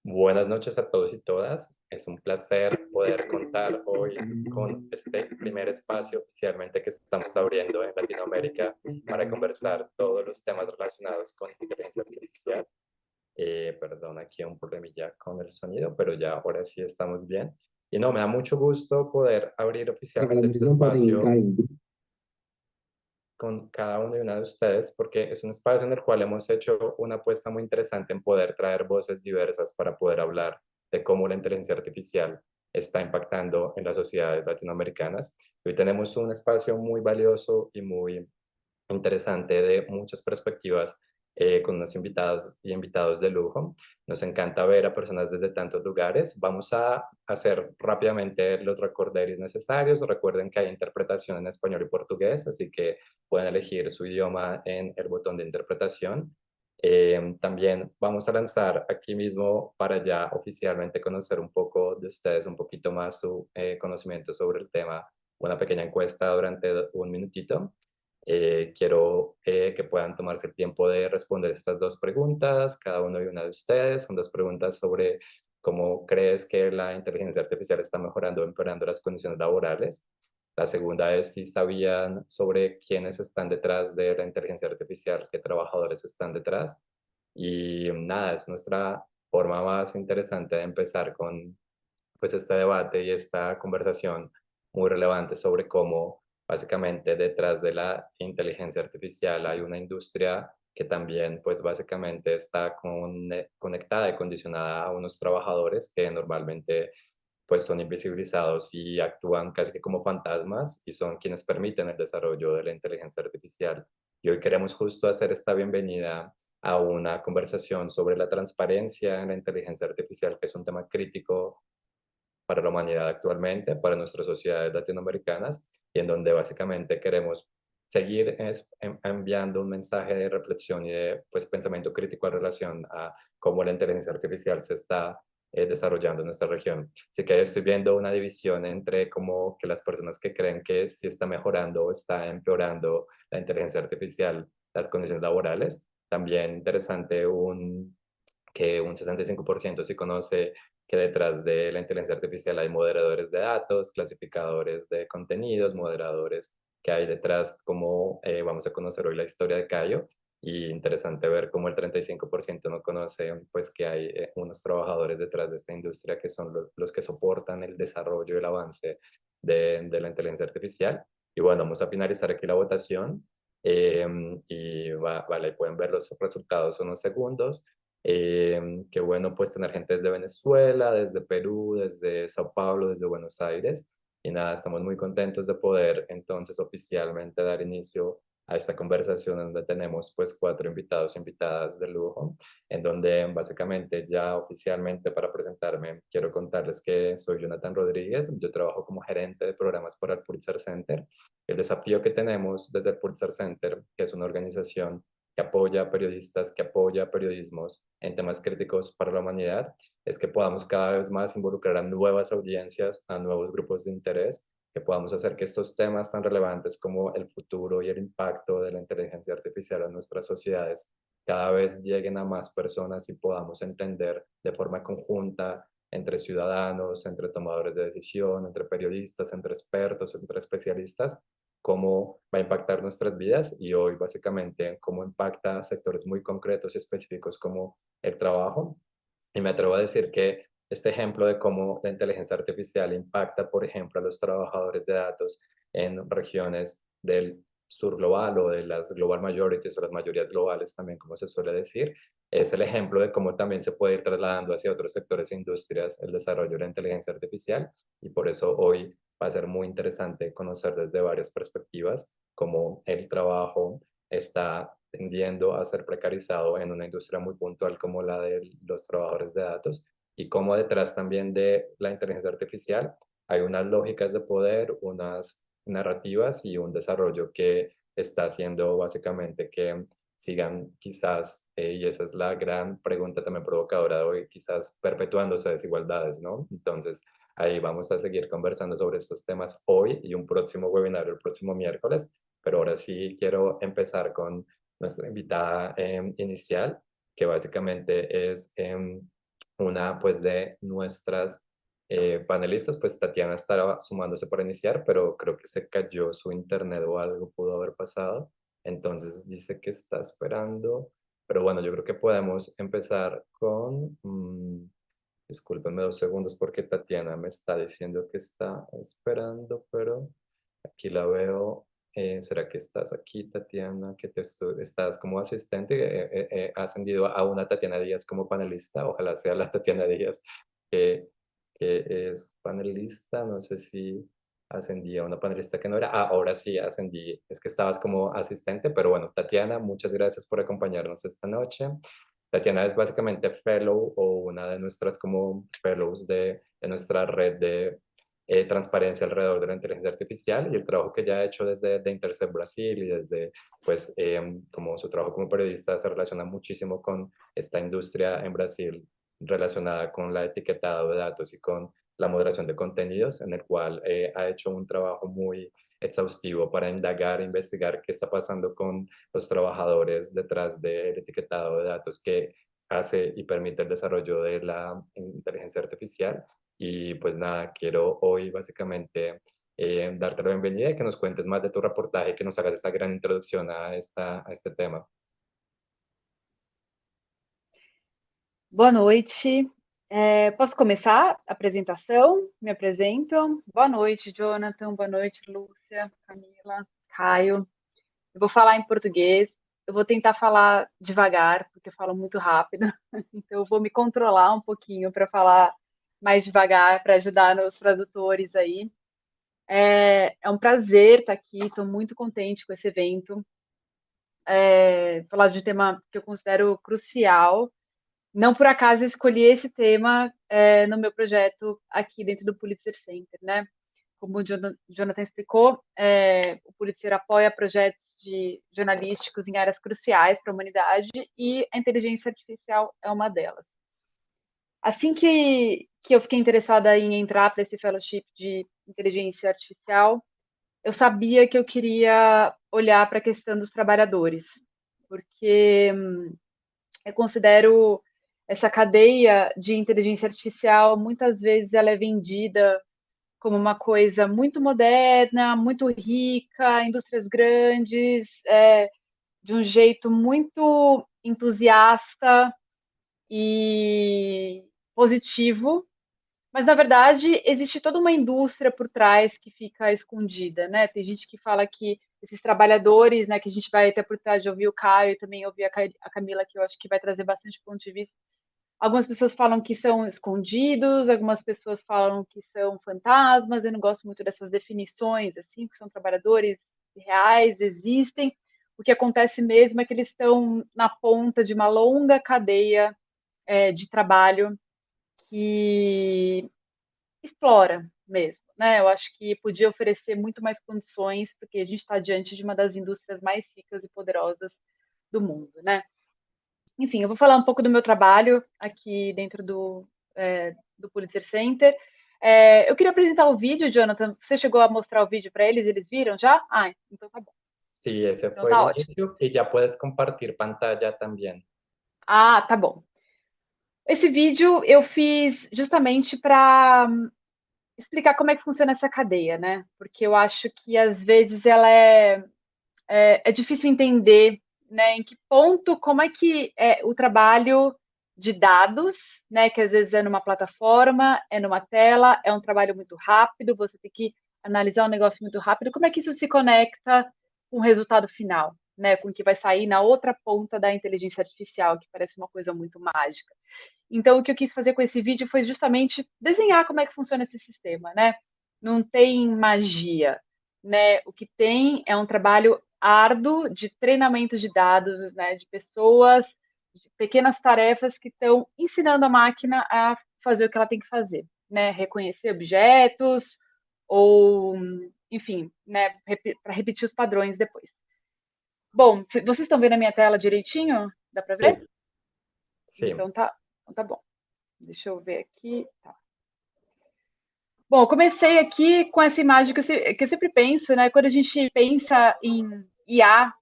Buenas noches a todos y todas. Es un placer poder contar hoy con este primer espacio oficialmente que estamos abriendo en Latinoamérica para conversar todos los temas relacionados con inteligencia artificial. Perdón, aquí un problemilla con el sonido, pero ya ahora sí estamos bien. Y no, me da mucho gusto poder abrir oficialmente este espacio con cada uno y una de ustedes, porque es un espacio en el cual hemos hecho una apuesta muy interesante en poder traer voces diversas para poder hablar de cómo la inteligencia artificial está impactando en las sociedades latinoamericanas. Hoy tenemos un espacio muy valioso y muy interesante de muchas perspectivas con unos invitados y invitados de lujo. Nos encanta ver a personas desde tantos lugares. Vamos a hacer rápidamente los recorderis necesarios. Recuerden que hay interpretación en español y portugués, así que pueden elegir su idioma en el botón de interpretación. También vamos a lanzar aquí mismo para ya oficialmente conocer un poco de ustedes, un poquito más su conocimiento sobre el tema, una pequeña encuesta durante un minutito. Quiero que puedan tomarse el tiempo de responder estas dos preguntas, cada uno y una de ustedes. Son dos preguntas sobre cómo crees que la inteligencia artificial está mejorando o empeorando las condiciones laborales. La segunda es si sabían sobre quiénes están detrás de la inteligencia artificial, qué trabajadores están detrás. Y nada, es nuestra forma más interesante de empezar con pues este debate y esta conversación muy relevante sobre cómo básicamente detrás de la inteligencia artificial hay una industria que también pues básicamente está conectada y condicionada a unos trabajadores que normalmente pues son invisibilizados y actúan casi que como fantasmas y son quienes permiten el desarrollo de la inteligencia artificial. Y hoy queremos justo hacer esta bienvenida a una conversación sobre la transparencia en la inteligencia artificial, que es un tema crítico para la humanidad actualmente, para nuestras sociedades latinoamericanas, y en donde básicamente queremos seguir enviando un mensaje de reflexión y de pues, pensamiento crítico en relación a cómo la inteligencia artificial se está desarrollando en nuestra región. Así que estoy viendo una división entre como que las personas que creen que si está mejorando o está empeorando la inteligencia artificial las condiciones laborales. También interesante que un 65% sí conoce que detrás de la inteligencia artificial hay moderadores de datos, clasificadores de contenidos, moderadores que hay detrás, como vamos a conocer hoy la historia de Cayo, y interesante ver cómo el 35% no conoce, pues que hay unos trabajadores detrás de esta industria que son los que soportan el desarrollo y el avance de la inteligencia artificial. Y bueno, vamos a finalizar aquí la votación. Vale, pueden ver los resultados unos segundos. Qué bueno pues tener gente desde Venezuela, desde Perú, desde Sao Paulo, desde Buenos Aires. Y nada, estamos muy contentos de poder entonces oficialmente dar inicio a esta conversación en donde tenemos pues cuatro invitados e invitadas de lujo, en donde básicamente ya oficialmente para presentarme quiero contarles que soy Jonathan Rodríguez, yo trabajo como gerente de programas para el Pulsar Center. El desafío que tenemos desde el Pulsar Center, que es una organización que apoya a periodistas, que apoya a periodismos en temas críticos para la humanidad, es que podamos cada vez más involucrar a nuevas audiencias, a nuevos grupos de interés, que podamos hacer que estos temas tan relevantes como el futuro y el impacto de la inteligencia artificial en nuestras sociedades cada vez lleguen a más personas y podamos entender de forma conjunta entre ciudadanos, entre tomadores de decisión, entre periodistas, entre expertos, entre especialistas, cómo va a impactar nuestras vidas y hoy básicamente cómo impacta sectores muy concretos y específicos como el trabajo. Y me atrevo a decir que este ejemplo de cómo la inteligencia artificial impacta, por ejemplo, a los trabajadores de datos en regiones del sur global o de las global majorities o las mayorías globales también, como se suele decir, es el ejemplo de cómo también se puede ir trasladando hacia otros sectores e industrias el desarrollo de la inteligencia artificial y por eso hoy va a ser muy interesante conocer desde varias perspectivas cómo el trabajo está tendiendo a ser precarizado en una industria muy puntual como la de los trabajadores de datos y cómo detrás también de la inteligencia artificial hay unas lógicas de poder, unas narrativas y un desarrollo que está haciendo básicamente que sigan quizás, y esa es la gran pregunta también provocadora de hoy, quizás perpetuándose desigualdades, ¿no? Entonces, ahí vamos a seguir conversando sobre estos temas hoy y un próximo webinar el próximo miércoles, pero ahora sí quiero empezar con nuestra invitada inicial, que básicamente es una pues de nuestras panelistas, pues Tatiana estaba sumándose para iniciar, pero creo que se cayó su internet o algo pudo haber pasado. Entonces dice que está esperando, pero bueno, yo creo que podemos empezar con, discúlpenme 2 segundos porque Tatiana me está diciendo que está esperando, pero aquí la veo. ¿Será que estás aquí, Tatiana? Que estás como asistente, ha ascendido a una Tatiana Díaz como panelista. Ojalá sea la Tatiana Díaz que, que es panelista. No sé si ascendí a una panelista que no era. Ah, ahora sí ascendí. Es que estabas como asistente, pero bueno, Tatiana, muchas gracias por acompañarnos esta noche. Tatiana es básicamente fellow o una de nuestras como fellows de nuestra red de transparencia alrededor de la inteligencia artificial y el trabajo que ella ha hecho desde de Intercept Brasil y desde, pues, como su trabajo como periodista se relaciona muchísimo con esta industria en Brasil relacionada con la etiquetado de datos y con la moderación de contenidos, en el cual ha hecho un trabajo muy exhaustivo para indagar, investigar qué está pasando con los trabajadores detrás del etiquetado de datos que hace y permite el desarrollo de la inteligencia artificial. Y pues nada, quiero hoy básicamente darte la bienvenida y que nos cuentes más de tu reportaje, que nos hagas esta gran introducción a este tema. Boa noite. Posso começar a apresentação? Me apresento. Boa noite, Jonathan. Boa noite, Lúcia, Camila, Caio. Eu vou falar em português. Eu vou tentar falar devagar, porque eu falo muito rápido. Então, eu vou me controlar um pouquinho para falar mais devagar, para ajudar nos tradutores aí. É um prazer estar aqui. Estou muito contente com esse evento. Falar de um tema que eu considero crucial. Não por acaso eu escolhi esse tema no meu projeto aqui dentro do Pulitzer Center, né? Como o Jonathan explicou, o Pulitzer apoia projetos jornalísticos em áreas cruciais para a humanidade e a inteligência artificial é uma delas. Assim que eu fiquei interessada em entrar para esse fellowship de inteligência artificial, eu sabia que eu queria olhar para a questão dos trabalhadores, porque eu considero essa cadeia de inteligência artificial, muitas vezes ela é vendida como uma coisa muito moderna, muito rica, indústrias grandes, de um jeito muito entusiasta e positivo, mas na verdade existe toda uma indústria por trás que fica escondida, né? Tem gente que fala que esses trabalhadores, né, que a gente vai até por trás de ouvir o Caio e também ouvir a Camila, que eu acho que vai trazer bastante ponto de vista. Algumas pessoas falam que são escondidos, algumas pessoas falam que são fantasmas. Eu não gosto muito dessas definições, assim, que são trabalhadores reais, existem. O que acontece mesmo é que eles estão na ponta de uma longa cadeia de trabalho que explora mesmo, né? Eu acho que podia oferecer muito mais condições, porque a gente está diante de uma das indústrias mais ricas e poderosas do mundo, né? Enfim, eu vou falar um pouco do meu trabalho aqui dentro do Pulitzer Center. Eu queria apresentar o vídeo, Jonathan. Você chegou a mostrar o vídeo para eles? Eles viram já? Ah, então tá bom. Sí, ese Então fue el tá ótimo. inicio y ya puedes compartir pantalla también. Ah, tá bom. Esse vídeo eu fiz justamente para explicar como é que funciona essa cadeia, né? Porque eu acho que às vezes ela é difícil entender, né, em que ponto, como é que é o trabalho de dados, né, que às vezes é numa plataforma, é numa tela, é um trabalho muito rápido, você tem que analisar um negócio muito rápido, como é que isso se conecta com o resultado final, né, com o que vai sair na outra ponta da inteligência artificial, que parece uma coisa muito mágica. Então, o que eu quis fazer com esse vídeo foi justamente desenhar como é que funciona esse sistema, né? Não tem magia, né? O que tem é um trabalho árduo de treinamento de dados, né? De pessoas, de pequenas tarefas que estão ensinando a máquina a fazer o que ela tem que fazer, né? Reconhecer objetos ou, enfim, né? Para repetir os padrões depois. Bom, vocês estão vendo a minha tela direitinho? Dá para ver? Sí, sí. Então tá bom. Deixa eu ver aqui. Tá. Bom, eu comecei aqui com essa imagem que eu sempre penso, né? Quando a gente pensa em IA,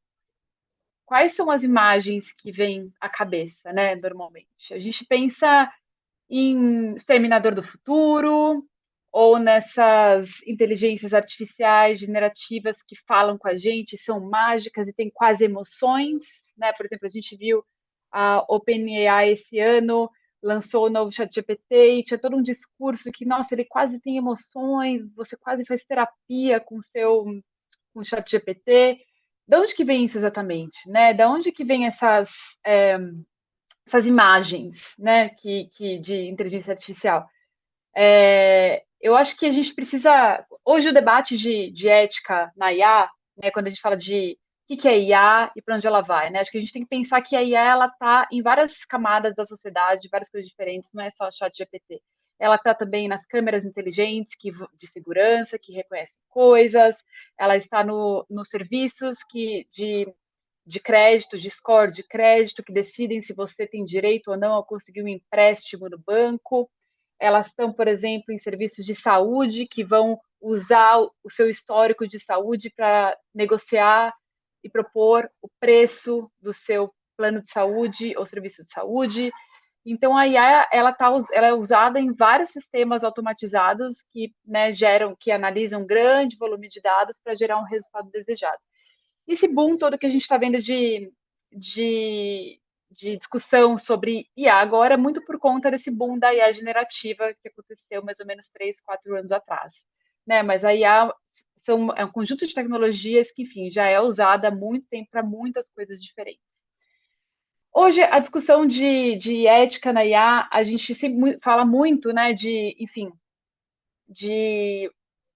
quais são as imagens que vêm à cabeça, né? Normalmente. A gente pensa em Exterminador do Futuro, ou nessas inteligências artificiais generativas que falam com a gente, são mágicas e têm quase emoções, né? Por exemplo, a gente viu a OpenAI esse ano, lançou o novo ChatGPT e tinha todo um discurso que, nossa, ele quase tem emoções, você quase faz terapia com o ChatGPT. De onde que vem isso exatamente, né? De onde que vem essas imagens, né, de inteligência artificial? Eu acho que a gente precisa. Hoje, o debate de ética na IA, né, quando a gente fala de o que é IA e para onde ela vai, né? Acho que a gente tem que pensar que a IA ela está em várias camadas da sociedade, várias coisas diferentes, não é só a ChatGPT. Ela está também nas câmeras inteligentes de segurança, que reconhecem coisas, ela está nos serviços de crédito, de score de crédito, que decidem se você tem direito ou não a conseguir um empréstimo no banco. Elas estão, por exemplo, em serviços de saúde, que vão usar o seu histórico de saúde para negociar e propor o preço do seu plano de saúde ou serviço de saúde. Então, a IA ela é usada em vários sistemas automatizados que, né, que analisam um grande volume de dados para gerar um resultado desejado. Esse boom todo que a gente está vendo de, de discussão sobre IA agora é muito por conta desse boom da IA generativa que aconteceu mais ou menos 3, 4 anos atrás. Né? Mas a IA é um conjunto de tecnologias que, enfim, já é usada há muito tempo para muitas coisas diferentes. Hoje, a discussão de ética na IA, a gente sempre fala muito, né, enfim, de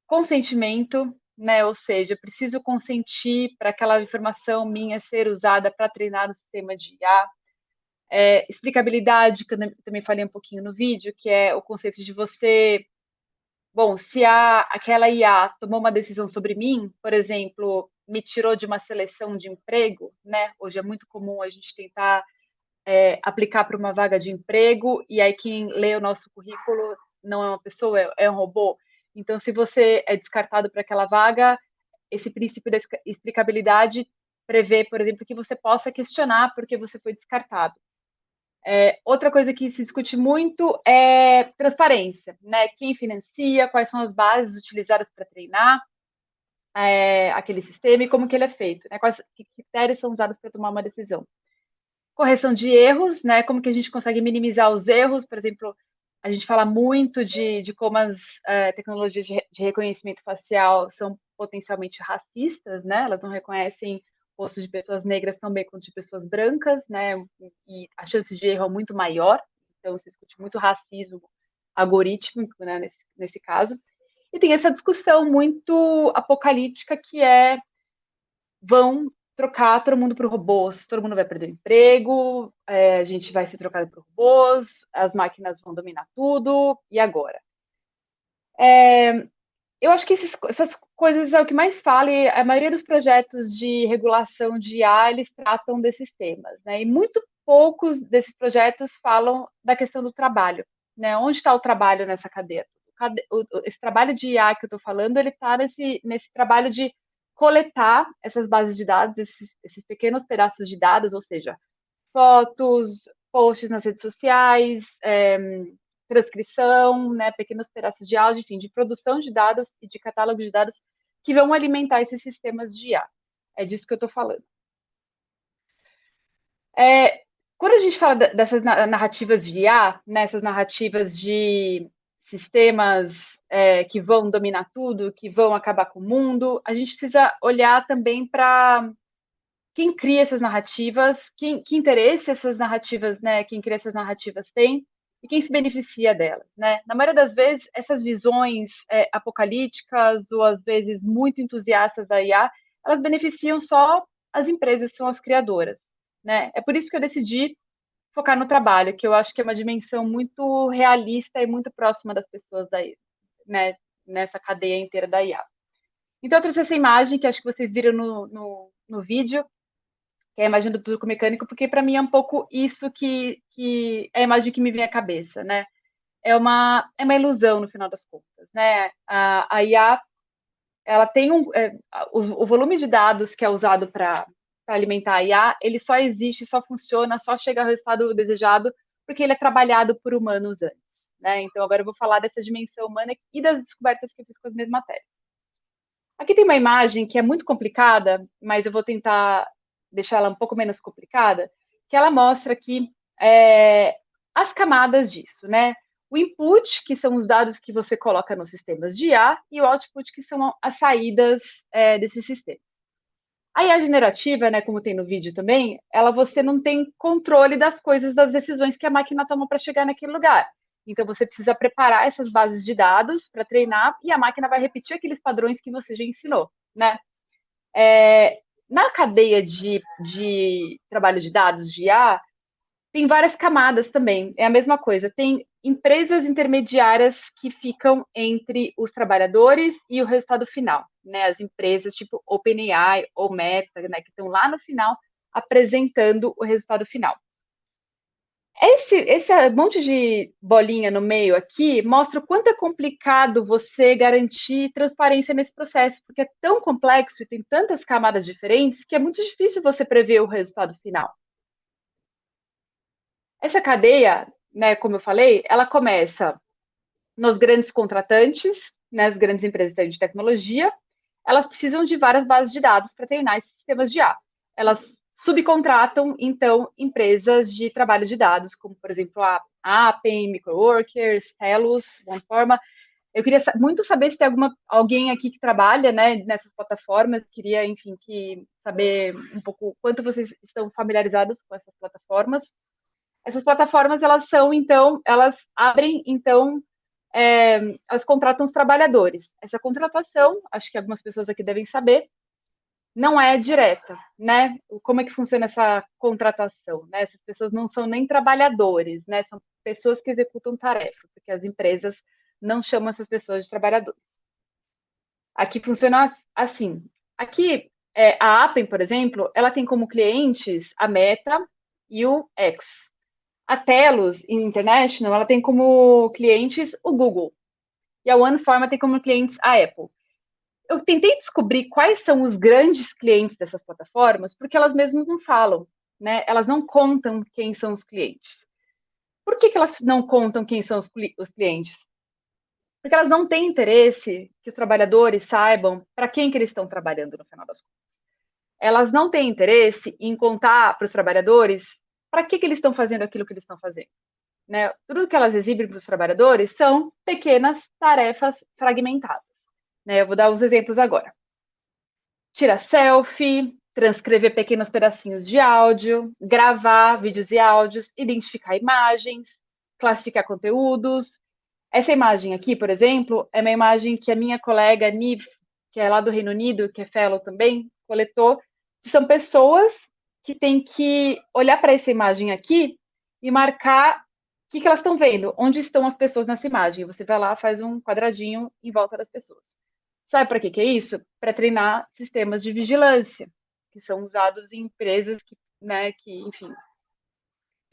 consentimento, né? Ou seja, eu preciso consentir para aquela informação minha ser usada para treinar o sistema de IA. Explicabilidade, que eu também falei um pouquinho no vídeo, que é o conceito de você. Bom, se aquela IA tomou uma decisão sobre mim, por exemplo, me tirou de uma seleção de emprego, né? Hoje é muito comum a gente tentar aplicar para uma vaga de emprego e aí quem lê o nosso currículo não é uma pessoa, é um robô. Então, se você é descartado para aquela vaga, esse princípio da explicabilidade prevê, por exemplo, que você possa questionar porque você foi descartado. Outra coisa que se discute muito é transparência, né? Quem financia, quais são as bases utilizadas para treinar aquele sistema e como que ele é feito, né? Quais critérios são usados para tomar uma decisão. Correção de erros, né? Como que a gente consegue minimizar os erros, por exemplo, a gente fala muito de como as tecnologias de reconhecimento facial são potencialmente racistas, né? Elas não reconhecem rostos de pessoas negras tão bem quanto de pessoas brancas, né? E a chance de erro é muito maior. Então, se discute muito racismo algorítmico, né? Nesse caso. E tem essa discussão muito apocalíptica que vão trocar todo mundo por robôs, todo mundo vai perder o emprego, a gente vai ser trocado por robôs, as máquinas vão dominar tudo, e agora? Eu acho que essas coisas é o que mais fala, e a maioria dos projetos de regulação de IA, eles tratam desses temas, né? E muito poucos desses projetos falam da questão do trabalho, né? Onde está o trabalho nessa cadeia? Esse trabalho de IA que eu estou falando, ele está nesse trabalho de coletar essas bases de dados, esses pequenos pedaços de dados, ou seja, fotos, posts nas redes sociais, transcrição, né, pequenos pedaços de áudio, enfim, de produção de dados e de catálogo de dados que vão alimentar esses sistemas de IA. É disso que eu estou falando. Quando a gente fala dessas narrativas de IA, nessas narrativas de sistemas que vão dominar tudo, que vão acabar com o mundo, a gente precisa olhar também para quem cria essas narrativas, que interesse essas narrativas, né, quem cria essas narrativas tem e quem se beneficia delas, né? Na maioria das vezes, essas visões apocalípticas ou às vezes muito entusiastas da IA, elas beneficiam só as empresas que são as criadoras, né? É por isso que eu decidi focar no trabalho, que eu acho que é uma dimensão muito realista e muito próxima das pessoas daí, né, nessa cadeia inteira da IA. Então, eu trouxe essa imagem que acho que vocês viram no vídeo, que é a imagem do truco mecânico, porque para mim é um pouco isso que é a imagem que me vem à cabeça, né? É uma ilusão no final das contas, né? A IA, ela tem o volume de dados que é usado para alimentar a IA, ele só existe, só funciona, só chega ao resultado desejado porque ele é trabalhado por humanos antes. né? Então, agora eu vou falar dessa dimensão humana e das descobertas que eu fiz com as minhas matérias. Aqui tem uma imagem que é muito complicada, mas eu vou tentar deixar ela um pouco menos complicada, que ela mostra aqui as camadas disso, né? O input, que são os dados que você coloca nos sistemas de IA, e o output, que são as saídas desses sistemas. A IA generativa, né, como tem no vídeo também, você não tem controle das coisas, das decisões que a máquina toma para chegar naquele lugar. Então, você precisa preparar essas bases de dados para treinar e a máquina vai repetir aqueles padrões que você já ensinou, né? Na cadeia de trabalho de dados de IA, tem várias camadas também. É a mesma coisa. Tem empresas intermediárias que ficam entre os trabalhadores e o resultado final, né? As empresas tipo OpenAI ou Meta, né, que estão lá no final apresentando o resultado final. Esse monte de bolinha no meio aqui mostra o quanto é complicado você garantir transparência nesse processo, porque é tão complexo e tem tantas camadas diferentes que é muito difícil você prever o resultado final. Essa cadeia, né, como eu falei, ela começa nos grandes contratantes, nas grandes empresas de tecnologia, elas precisam de várias bases de dados para treinar esses sistemas de IA. Elas subcontratam, então, empresas de trabalho de dados, como, por exemplo, a Appen, Microworkers, Telus, OneForma. Eu queria muito saber se tem alguém aqui que trabalha, né, nessas plataformas, queria, enfim, saber um pouco quanto vocês estão familiarizados com essas plataformas. Essas plataformas, elas são, então, elas abrem, então, elas contratam os trabalhadores. Essa contratação, acho que algumas pessoas aqui devem saber, não é direta, né? Como é que funciona essa contratação, né? Essas pessoas não são nem trabalhadores, né? São pessoas que executam tarefa, porque as empresas não chamam essas pessoas de trabalhadores. Aqui funciona assim. Aqui, a Appen, por exemplo, ela tem como clientes a Meta e o X. A Telus International, ela tem como clientes o Google. E a OneForma tem como clientes a Apple. Eu tentei descobrir quais são os grandes clientes dessas plataformas, porque elas mesmas não falam, né? Elas não contam quem são os clientes. Por que elas não contam quem são os clientes? Porque elas não têm interesse que os trabalhadores saibam para quem que eles estão trabalhando no final das contas. Elas não têm interesse em contar para os trabalhadores para que eles estão fazendo aquilo que eles estão fazendo. Né? Tudo que elas exibem para os trabalhadores são pequenas tarefas fragmentadas. Né? Eu vou dar os exemplos agora. Tirar selfie, transcrever pequenos pedacinhos de áudio, gravar vídeos e áudios, identificar imagens, classificar conteúdos. Essa imagem aqui, por exemplo, é uma imagem que a minha colega Niv, que é lá do Reino Unido, que é fellow também, coletou. São pessoas que têm que olhar para essa imagem aqui e marcar o que elas estão vendo, onde estão as pessoas nessa imagem. Você vai lá, faz um quadradinho em volta das pessoas. Sabe para que é isso? Para treinar sistemas de vigilância, que são usados em empresas que, né, enfim,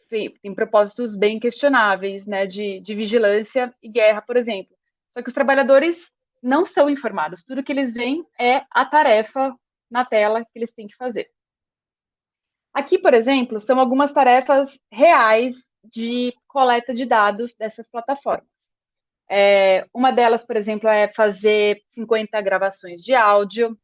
tem propósitos bem questionáveis, né, de vigilância e guerra, por exemplo. Só que os trabalhadores não são informados. Tudo que eles veem é a tarefa na tela que eles têm que fazer. Aqui, por exemplo, são algumas tarefas reais de coleta de dados dessas plataformas. Uma delas, por exemplo, é fazer 50 gravações de áudio.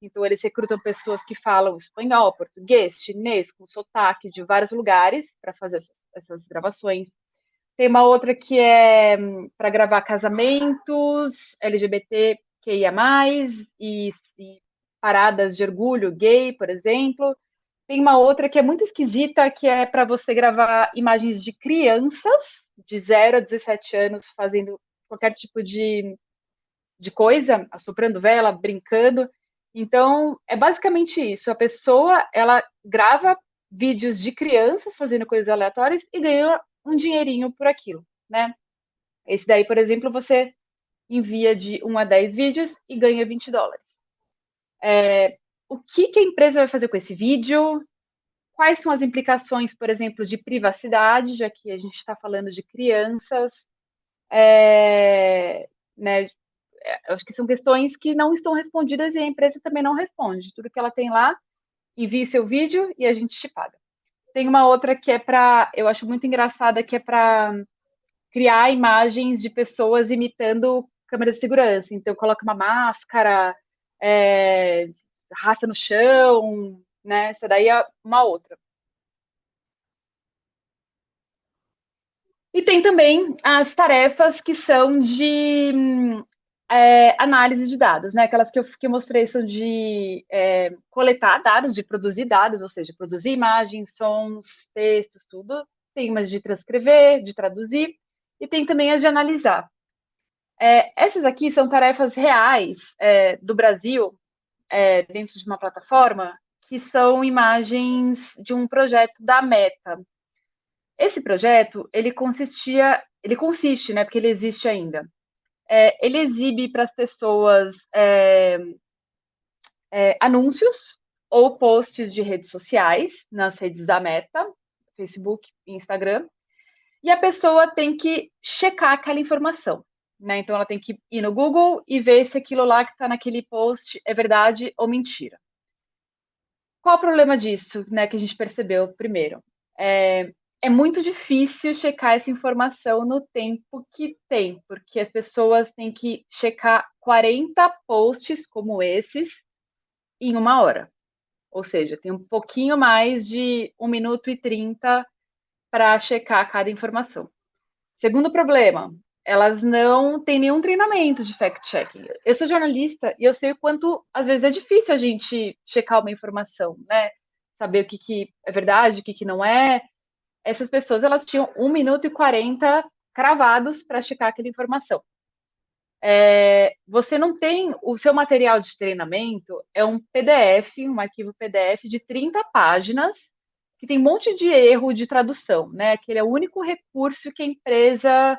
Então, eles recrutam pessoas que falam espanhol, português, chinês, com sotaque de vários lugares para fazer essas gravações. Tem uma outra que é para gravar casamentos, LGBTQIA+, e paradas de orgulho gay, por exemplo. Tem uma outra que é muito esquisita, que é para você gravar imagens de crianças de 0 a 17 anos fazendo qualquer tipo de coisa, assoprando vela, brincando. Então, é basicamente isso. A pessoa, ela grava vídeos de crianças fazendo coisas aleatórias e ganha um dinheirinho por aquilo, né? Esse daí, por exemplo, você envia de 1 a 10 vídeos e ganha $20. O que a empresa vai fazer com esse vídeo? Quais são as implicações, por exemplo, de privacidade, já que a gente está falando de crianças, né? Acho que são questões que não estão respondidas e a empresa também não responde. Tudo que ela tem lá, envie seu vídeo e a gente te paga. Tem uma outra que é para, eu acho muito engraçada, que é para criar imagens de pessoas imitando câmeras de segurança. Então, coloca uma máscara, raça no chão, né? Essa daí é uma outra. E tem também as tarefas que são de análise de dados, né? Aquelas que eu mostrei são de coletar dados, de produzir dados, ou seja, produzir imagens, sons, textos, tudo. Tem umas de transcrever, de traduzir, e tem também as de analisar. Essas aqui são tarefas reais do Brasil, dentro de uma plataforma, que são imagens de um projeto da Meta. Esse projeto, ele consiste, né, porque ele existe ainda, ele exibe para as pessoas anúncios ou posts de redes sociais, nas redes da Meta, Facebook e Instagram, e a pessoa tem que checar aquela informação. Né? Então, ela tem que ir no Google e ver se aquilo lá que está naquele post é verdade ou mentira. Qual o problema disso, né, que a gente percebeu primeiro? É muito difícil checar essa informação no tempo que tem, porque as pessoas têm que checar 40 posts como esses em uma hora. Ou seja, tem um pouquinho mais de 1 minuto e 30 para checar cada informação. Segundo problema, elas não têm nenhum treinamento de fact-checking. Eu sou jornalista e eu sei o quanto, às vezes, é difícil a gente checar uma informação, né? Saber o que é verdade, o que não é. Essas pessoas, elas tinham 1 minuto e 40 cravados para checar aquela informação. Você não tem o seu material de treinamento, é um PDF, um arquivo PDF de 30 páginas, que tem um monte de erro de tradução, né? Que ele é o único recurso que a empresa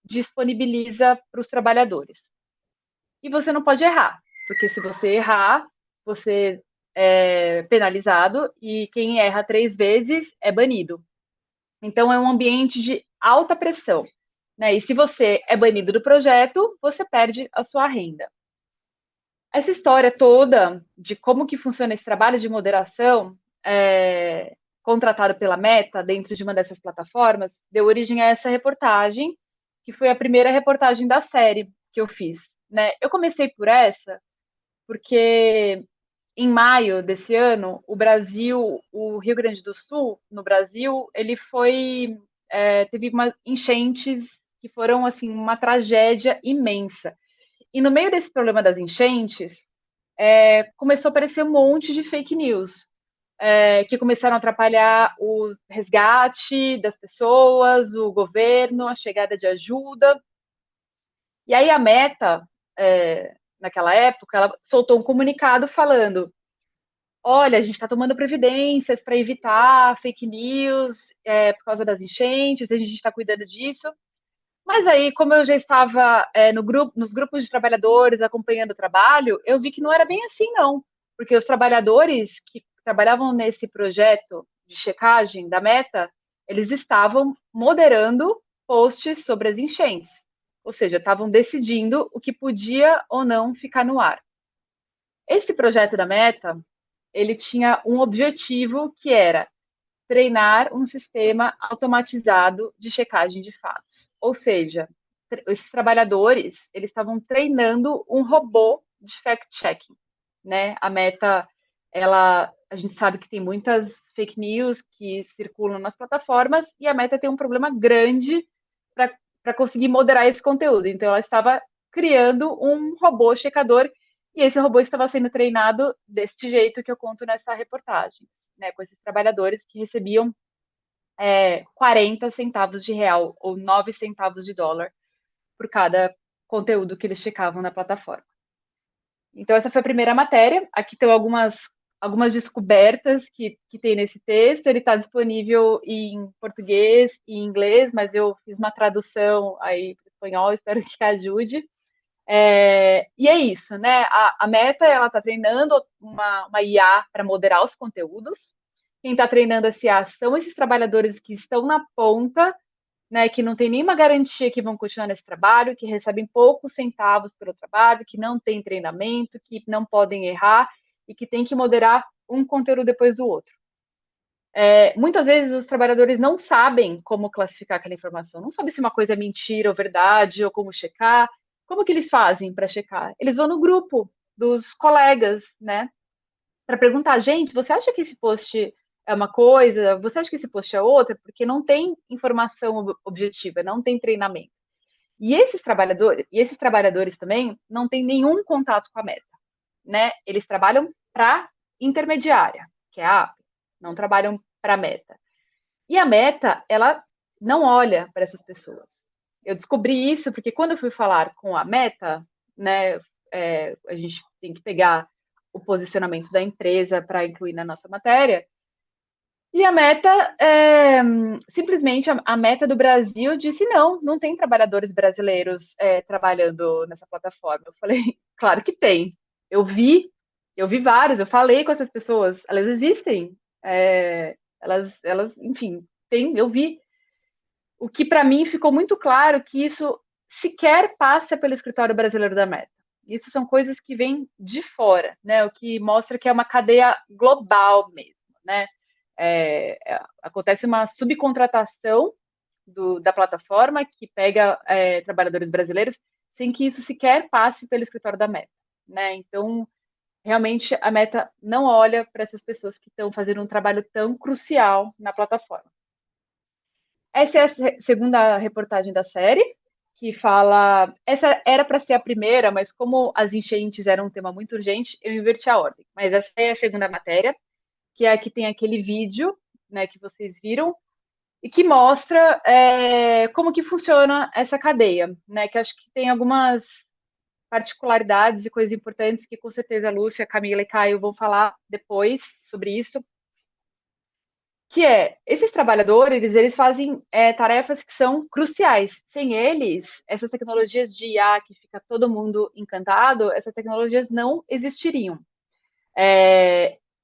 disponibiliza para os trabalhadores. E você não pode errar, porque se você errar, você é penalizado e quem erra 3 vezes é banido. Então, é um ambiente de alta pressão. Né? E se você é banido do projeto, você perde a sua renda. Essa história toda de como que funciona esse trabalho de moderação contratado pela Meta dentro de uma dessas plataformas deu origem a essa reportagem, que foi a primeira reportagem da série que eu fiz. Né? Eu comecei por essa porque em maio desse ano, o Brasil, o Rio Grande do Sul, no Brasil, ele teve enchentes que foram assim uma tragédia imensa. E no meio desse problema das enchentes, começou a aparecer um monte de fake news, que começaram a atrapalhar o resgate das pessoas, o governo, a chegada de ajuda. E aí a Meta, naquela época, ela soltou um comunicado falando: olha, a gente está tomando providências para evitar fake news por causa das enchentes, a gente está cuidando disso. Mas aí, como eu já estava nos grupos de trabalhadores acompanhando o trabalho, eu vi que não era bem assim, não. Porque os trabalhadores que trabalhavam nesse projeto de checagem da Meta, eles estavam moderando posts sobre as enchentes. Ou seja, estavam decidindo o que podia ou não ficar no ar. Esse projeto da Meta, ele tinha um objetivo que era treinar um sistema automatizado de checagem de fatos. Ou seja, esses trabalhadores, eles estavam treinando um robô de fact-checking, né? A Meta, a gente sabe que tem muitas fake news que circulam nas plataformas e a Meta tem um problema grande para conseguir moderar esse conteúdo. Então, ela estava criando um robô checador e esse robô estava sendo treinado desse jeito que eu conto nessa reportagem, né, com esses trabalhadores que recebiam 40 centavos de real ou 9 centavos de dólar por cada conteúdo que eles checavam na plataforma. Então, essa foi a primeira matéria. Aqui estão algumas descobertas que tem nesse texto. Ele está disponível em português e em inglês, mas eu fiz uma tradução aí para o espanhol, espero que ajude. E é isso, né? A Meta, ela está treinando uma IA para moderar os conteúdos. Quem está treinando essa IA são esses trabalhadores que estão na ponta, né, que não tem nenhuma garantia que vão continuar nesse trabalho, que recebem poucos centavos pelo trabalho, que não têm treinamento, que não podem errar e que tem que moderar um conteúdo depois do outro. Muitas vezes os trabalhadores não sabem como classificar aquela informação, não sabem se uma coisa é mentira ou verdade, ou como checar. Como que eles fazem para checar? Eles vão no grupo dos colegas, né? Para perguntar, gente, você acha que esse post é uma coisa? Você acha que esse post é outra? Porque não tem informação objetiva, não tem treinamento. E esses trabalhadores também não têm nenhum contato com a Meta, né? Eles trabalham para intermediária, que é a Apple, não trabalham para a Meta. E a Meta, ela não olha para essas pessoas. Eu descobri isso porque quando eu fui falar com a Meta, né, a gente tem que pegar o posicionamento da empresa para incluir na nossa matéria. E a Meta, simplesmente a Meta do Brasil disse não, não tem trabalhadores brasileiros trabalhando nessa plataforma. Eu falei, claro que tem. Eu vi, eu vi vários, eu falei com essas pessoas, elas existem. Enfim, tem, eu vi. O que para mim ficou muito claro que isso sequer passa pelo escritório brasileiro da Meta. Isso são coisas que vêm de fora, né? O que mostra que é uma cadeia global mesmo, né? Acontece uma subcontratação da plataforma que pega trabalhadores brasileiros sem que isso sequer passe pelo escritório da Meta, né? Então, realmente, a Meta não olha para essas pessoas que estão fazendo um trabalho tão crucial na plataforma. Essa é a segunda reportagem da série, que fala. Essa era para ser a primeira, mas como as enchentes eram um tema muito urgente, eu inverti a ordem. Mas essa é a segunda matéria, que é a que tem aquele vídeo, né, que vocês viram, e que mostra como que funciona essa cadeia, né? Que acho que tem algumas particularidades e coisas importantes que com certeza a Lúcia, a Camila e Caio vão falar depois sobre isso, que esses trabalhadores, eles fazem tarefas que são cruciais. Sem eles, essas tecnologias de IA que fica todo mundo encantado, essas tecnologias não existiriam.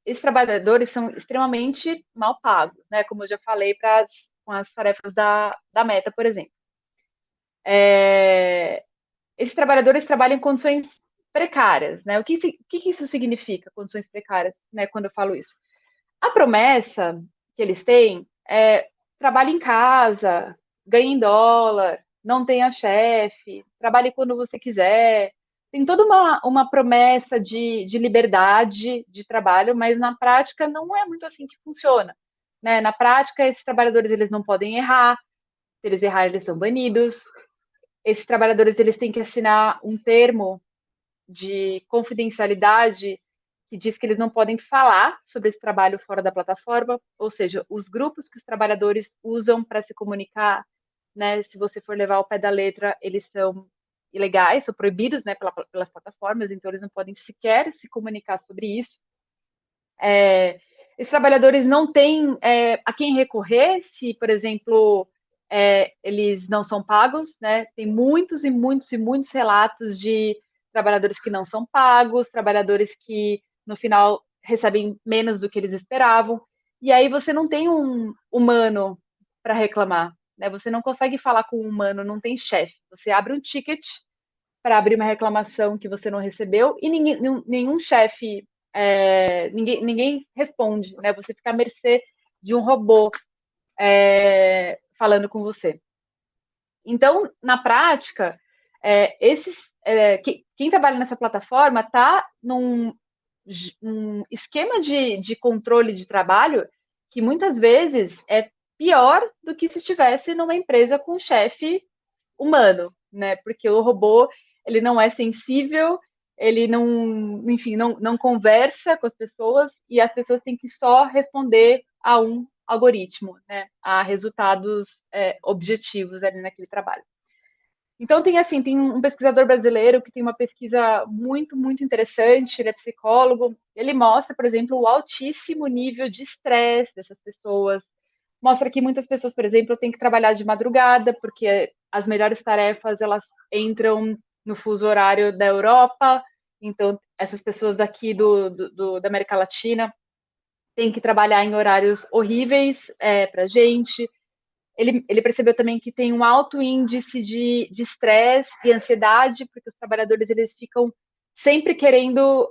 Esses trabalhadores são extremamente mal pagos, né? Como eu já falei com as tarefas da Meta, por exemplo. Esses trabalhadores trabalham em condições precárias, né? O que isso significa, condições precárias, né? Quando eu falo isso? A promessa que eles têm é trabalhe em casa, ganhe em dólar, não tenha chefe, trabalhe quando você quiser. Tem toda uma promessa de liberdade de trabalho, mas na prática não é muito assim que funciona. Né? Na prática, esses trabalhadores eles não podem errar, se eles errarem, eles são banidos. Esses trabalhadores eles têm que assinar um termo de confidencialidade que diz que eles não podem falar sobre esse trabalho fora da plataforma, ou seja, os grupos que os trabalhadores usam para se comunicar, né, se você for levar ao pé da letra, eles são ilegais, são proibidos, né, pelas plataformas, então eles não podem sequer se comunicar sobre isso. Esses trabalhadores não têm a quem recorrer se, por exemplo, eles não são pagos, né? Tem muitos e muitos e muitos relatos de trabalhadores que não são pagos, trabalhadores que no final recebem menos do que eles esperavam. E aí você não tem um humano para reclamar, né? Você não consegue falar com um humano, não tem chefe. Você abre um ticket para abrir uma reclamação que você não recebeu e nenhum chefe, ninguém responde, né? Você fica à mercê de um robô falando com você. Então, na prática, quem trabalha nessa plataforma está num esquema de controle de trabalho que muitas vezes é pior do que se estivesse numa empresa com um chefe humano, né? Porque o robô ele não é sensível, ele não, enfim, não conversa com as pessoas e as pessoas têm que só responder a um algoritmo, né? A resultados objetivos ali naquele trabalho. Então tem um pesquisador brasileiro que tem uma pesquisa muito, muito interessante, ele é psicólogo, ele mostra, por exemplo, o altíssimo nível de estresse dessas pessoas, mostra que muitas pessoas, por exemplo, têm que trabalhar de madrugada, porque as melhores tarefas, elas entram no fuso horário da Europa, então essas pessoas daqui da América Latina têm que trabalhar em horários horríveis para a gente, ele percebeu também que tem um alto índice de estresse e ansiedade, porque os trabalhadores eles ficam sempre querendo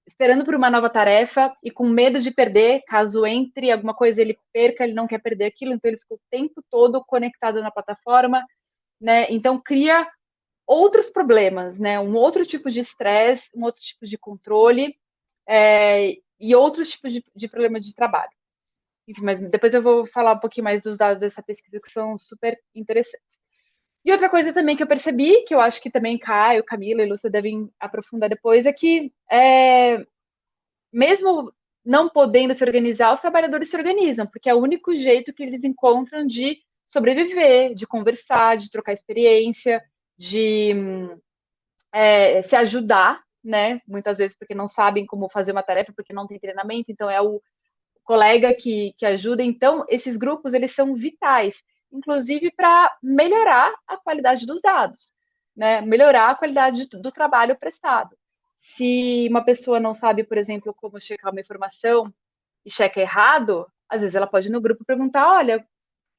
esperando por uma nova tarefa e com medo de perder, caso entre alguma coisa ele perca, ele não quer perder aquilo, então ele fica o tempo todo conectado na plataforma, né? Então cria outros problemas, né? Um outro tipo de estresse, um outro tipo de controle e outros tipos de problemas de trabalho. Enfim, mas depois eu vou falar um pouquinho mais dos dados dessa pesquisa que são super interessantes. E outra coisa também que eu percebi, que eu acho que também Caio, Camila e Lúcia devem aprofundar depois, é que mesmo não podendo se organizar, os trabalhadores se organizam, porque é o único jeito que eles encontram de sobreviver, de conversar, de trocar experiência, de se ajudar, né? Muitas vezes porque não sabem como fazer uma tarefa, porque não tem treinamento, então é o colega que ajuda. Então, esses grupos, eles são vitais, inclusive para melhorar a qualidade dos dados, né? Melhorar a qualidade do trabalho prestado. Se uma pessoa não sabe, por exemplo, como checar uma informação e checa errado, às vezes ela pode ir no grupo perguntar, olha,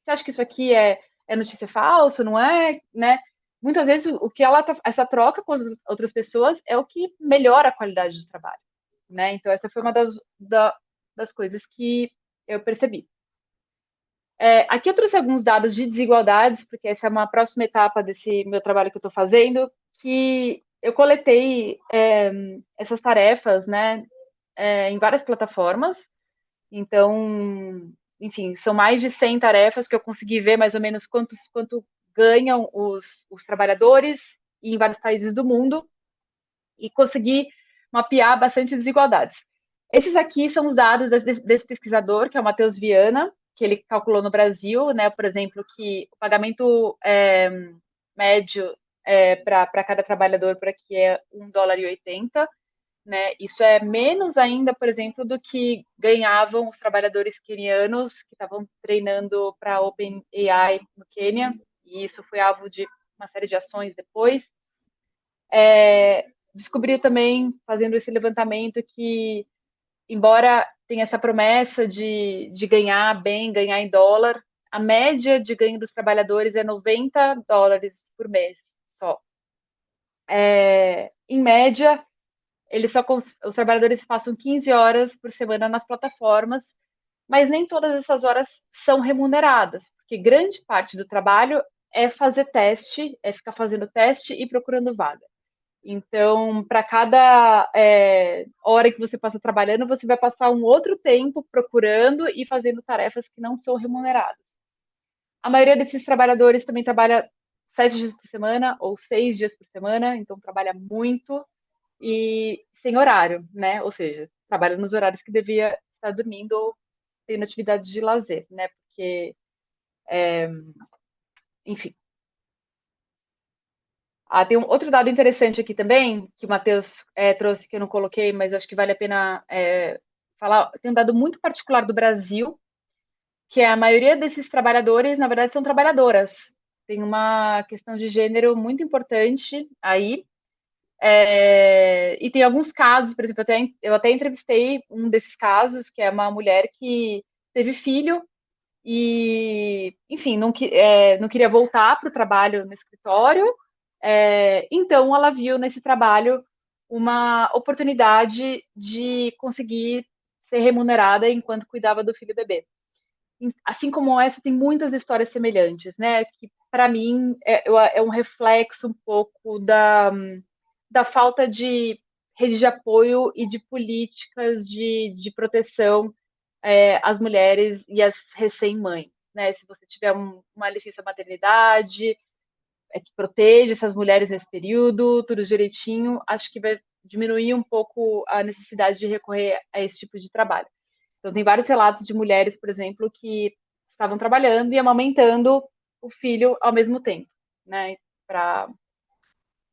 você acha que isso aqui é notícia falsa, não é, né? Muitas vezes o que essa troca com as outras pessoas é o que melhora a qualidade do trabalho, né? Então essa foi uma das coisas que eu percebi. Aqui eu trouxe alguns dados de desigualdades, porque essa é uma próxima etapa desse meu trabalho que eu estou fazendo, que eu coletei essas tarefas, né, em várias plataformas. Então, enfim, são mais de 100 tarefas que eu consegui ver mais ou menos quanto ganham os trabalhadores em vários países do mundo e consegui mapear bastante desigualdades. Esses aqui são os dados desse pesquisador, que é o Matheus Viana, que ele calculou no Brasil, né, por exemplo, que o pagamento médio para cada trabalhador por aqui é US$ 1,80, né? Isso é menos ainda, por exemplo, do que ganhavam os trabalhadores quenianos que estavam treinando para a OpenAI no Quênia, e isso foi alvo de uma série de ações depois. Descobriu também, fazendo esse levantamento, que, embora tenha essa promessa de ganhar bem, ganhar em dólar, a média de ganho dos trabalhadores é US$ 90 por mês só. Em média, os trabalhadores passam 15 horas por semana nas plataformas, mas nem todas essas horas são remuneradas, porque grande parte do trabalho é fazer teste, é ficar fazendo teste e procurando vaga. Então, para cada hora que você passa trabalhando, você vai passar um outro tempo procurando e fazendo tarefas que não são remuneradas. A maioria desses trabalhadores também trabalha 7 dias por semana ou 6 dias por semana, então trabalha muito e sem horário, né? Ou seja, trabalha nos horários que devia estar dormindo ou tendo atividades de lazer, né? Porque, enfim. Tem um outro dado interessante aqui também, que o Matheus trouxe, que eu não coloquei, mas acho que vale a pena falar. Tem um dado muito particular do Brasil, que é a maioria desses trabalhadores, na verdade, são trabalhadoras. Tem uma questão de gênero muito importante aí. E tem alguns casos, por exemplo, eu até entrevistei um desses casos, que é uma mulher que teve filho e, enfim, não queria voltar para o trabalho no escritório, então ela viu nesse trabalho uma oportunidade de conseguir ser remunerada enquanto cuidava do filho bebê. Assim como essa, tem muitas histórias semelhantes, né? Que para mim é um reflexo um pouco da falta de rede de apoio e de políticas de proteção às mulheres e às recém-mães. Né? Se você tiver uma licença maternidade, que proteja essas mulheres nesse período, tudo direitinho, acho que vai diminuir um pouco a necessidade de recorrer a esse tipo de trabalho. Então, tem vários relatos de mulheres, por exemplo, que estavam trabalhando e amamentando o filho ao mesmo tempo, né? Para,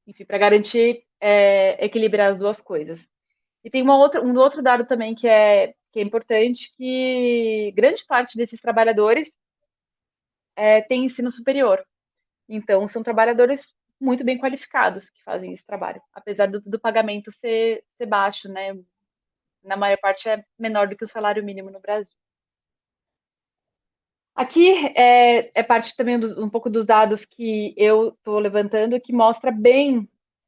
enfim, para garantir equilibrar as duas coisas. E tem um outro dado também que é importante, que grande parte desses trabalhadores tem ensino superior. Então, são trabalhadores muito bem qualificados que fazem esse trabalho, apesar do pagamento ser baixo, né? Na maior parte é menor do que o salário mínimo no Brasil. Aqui parte também um pouco dos dados que eu estou levantando, que mostra bem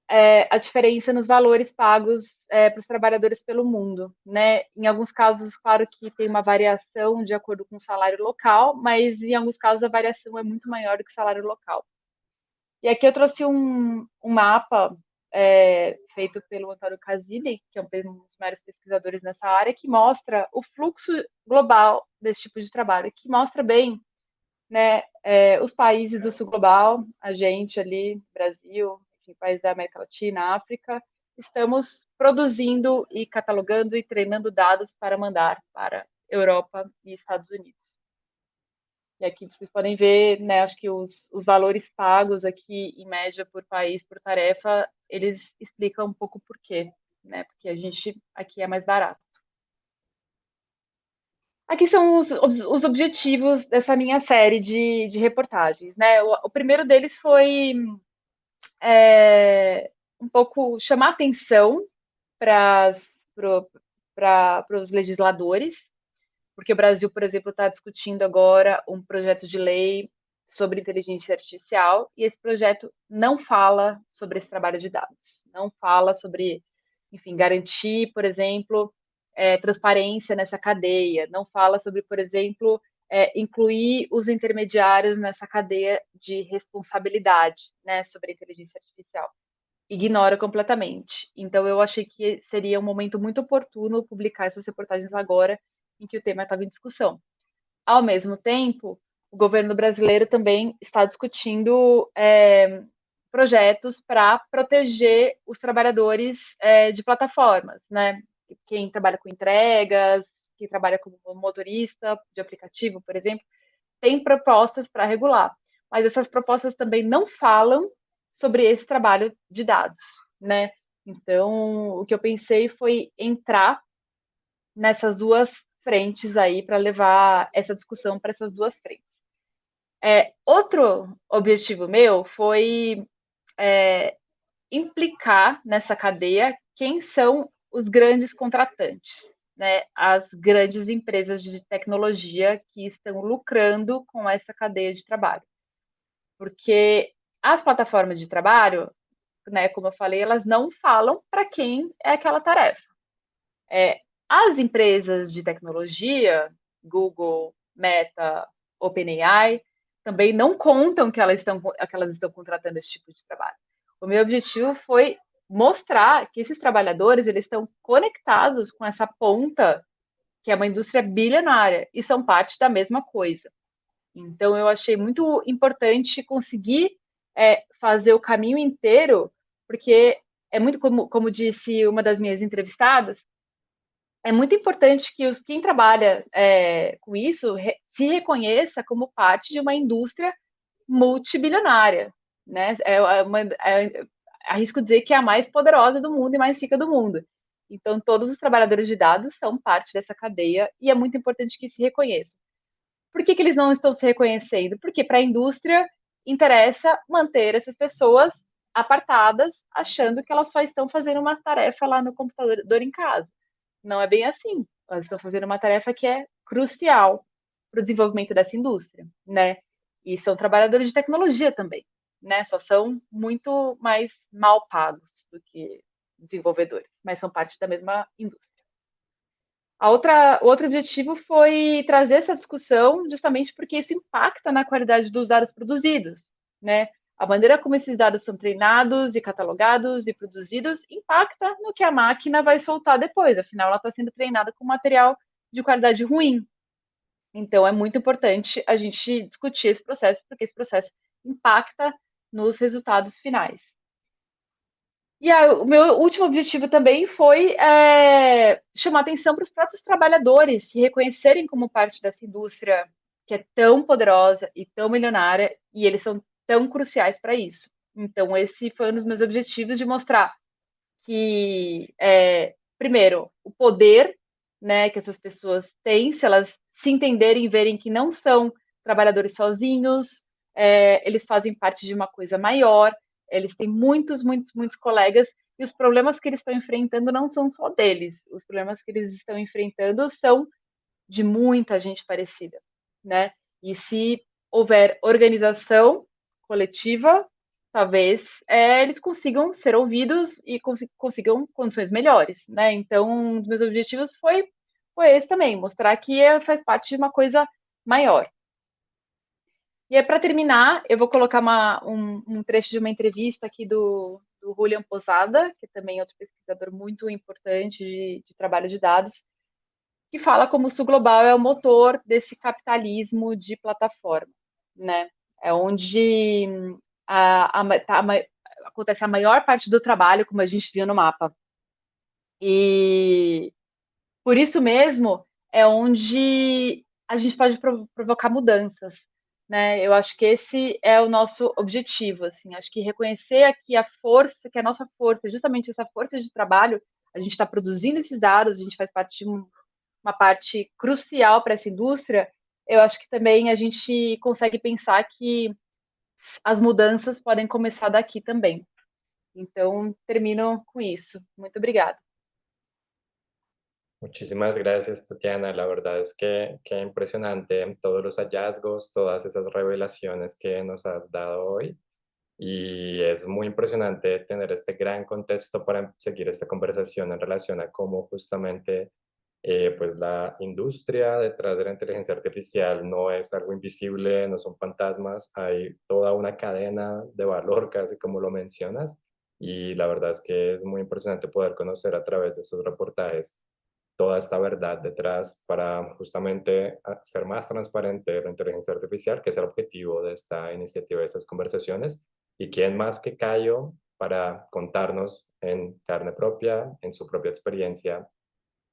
a diferença nos valores pagos para os trabalhadores pelo mundo, né? Em alguns casos, claro que tem uma variação de acordo com o salário local, mas em alguns casos a variação é muito maior do que o salário local. E aqui eu trouxe um mapa feito pelo Antônio Casini, que é um dos maiores pesquisadores nessa área, que mostra o fluxo global desse tipo de trabalho, que mostra bem, né, os países do sul global, a gente ali, Brasil, enfim, países da América Latina, África, estamos produzindo e catalogando e treinando dados para mandar para Europa e Estados Unidos. E aqui vocês podem ver, né, acho que os valores pagos aqui, em média, por país, por tarefa, eles explicam um pouco por quê, né? Porque a gente aqui é mais barato. Aqui são os objetivos dessa minha série de reportagens, né? O primeiro deles foi um pouco chamar atenção para os legisladores, porque o Brasil, por exemplo, está discutindo agora um projeto de lei sobre inteligência artificial, e esse projeto não fala sobre esse trabalho de dados, não fala sobre, enfim, garantir, por exemplo, transparência nessa cadeia, não fala sobre, por exemplo, incluir os intermediários nessa cadeia de responsabilidade, né, sobre a inteligência artificial. Ignora completamente. Então, eu achei que seria um momento muito oportuno publicar essas reportagens agora, em que o tema estava em discussão. Ao mesmo tempo, o governo brasileiro também está discutindo projetos para proteger os trabalhadores de plataformas, né? Quem trabalha com entregas, quem trabalha como motorista de aplicativo, por exemplo, tem propostas para regular. Mas essas propostas também não falam sobre esse trabalho de dados, né? Então, o que eu pensei foi entrar nessas duas frentes aí para levar essa discussão para essas duas frentes. Outro objetivo meu foi implicar nessa cadeia quem são os grandes contratantes, né? As grandes empresas de tecnologia que estão lucrando com essa cadeia de trabalho. Porque as plataformas de trabalho, né, como eu falei, elas não falam para quem é aquela tarefa. As empresas de tecnologia, Google, Meta, OpenAI, também não contam que elas estão contratando esse tipo de trabalho. O meu objetivo foi mostrar que esses trabalhadores eles estão conectados com essa ponta que é uma indústria bilionária e são parte da mesma coisa. Então eu achei muito importante conseguir fazer o caminho inteiro, porque é muito como disse uma das minhas entrevistadas, é muito importante que quem trabalha com isso se reconheça como parte de uma indústria multibilionária, né? Arrisco dizer que é a mais poderosa do mundo e mais rica do mundo. Então, todos os trabalhadores de dados são parte dessa cadeia e é muito importante que se reconheçam. Por que eles não estão se reconhecendo? Porque para a indústria interessa manter essas pessoas apartadas, achando que elas só estão fazendo uma tarefa lá no computador em casa. Não é bem assim. Elas estão fazendo uma tarefa que é crucial para o desenvolvimento dessa indústria, né? E são trabalhadores de tecnologia também, né? Só são muito mais mal pagos do que desenvolvedores, mas são parte da mesma indústria. O outro objetivo foi trazer essa discussão justamente porque isso impacta na qualidade dos dados produzidos, né? A maneira como esses dados são treinados e catalogados e produzidos impacta no que a máquina vai soltar depois, afinal ela está sendo treinada com material de qualidade ruim. Então é muito importante a gente discutir esse processo, porque esse processo impacta nos resultados finais. E o meu último objetivo também foi chamar atenção para os próprios trabalhadores se reconhecerem como parte dessa indústria que é tão poderosa e tão milionária, e eles são tão cruciais para isso. Então, esse foi um dos meus objetivos de mostrar que, primeiro, o poder, né, que essas pessoas têm, se elas se entenderem e verem que não são trabalhadores sozinhos, eles fazem parte de uma coisa maior, eles têm muitos, muitos, muitos colegas, e os problemas que eles estão enfrentando não são só deles, os problemas que eles estão enfrentando são de muita gente parecida, né? E se houver organização coletiva, talvez eles consigam ser ouvidos e consigam condições melhores, né? Então, um dos meus objetivos foi esse também, mostrar que faz parte de uma coisa maior. E aí, para terminar, eu vou colocar um trecho de uma entrevista aqui do Julian Posada, que também é outro pesquisador muito importante de trabalho de dados, que fala como o Sul Global é o motor desse capitalismo de plataforma, né? É onde acontece a maior parte do trabalho, como a gente viu no mapa. E por isso mesmo é onde a gente pode provocar mudanças, né? Eu acho que esse é o nosso objetivo, assim. Acho que reconhecer aqui a força, que a nossa força, justamente essa força de trabalho, a gente está produzindo esses dados, a gente faz parte de uma parte crucial para essa indústria. Eu acho que também a gente consegue pensar que as mudanças podem começar daqui também. Então, termino com isso. Muito obrigada. Muchísimas gracias, Tatiana. La verdad es que impresionante todos los hallazgos, todas esas revelaciones que nos has dado hoy. Y es muy impresionante tener este gran contexto para seguir esta conversación en relación a cómo justamente pues la industria detrás de la inteligencia artificial no es algo invisible, no son fantasmas, hay toda una cadena de valor, casi como lo mencionas. Y la verdad es que es muy impresionante poder conocer a través de esos reportajes toda esta verdad detrás para justamente hacer más transparente la inteligencia artificial, que es el objetivo de esta iniciativa, de estas conversaciones. ¿Y quién más que Cayo para contarnos en carne propia, en su propia experiencia,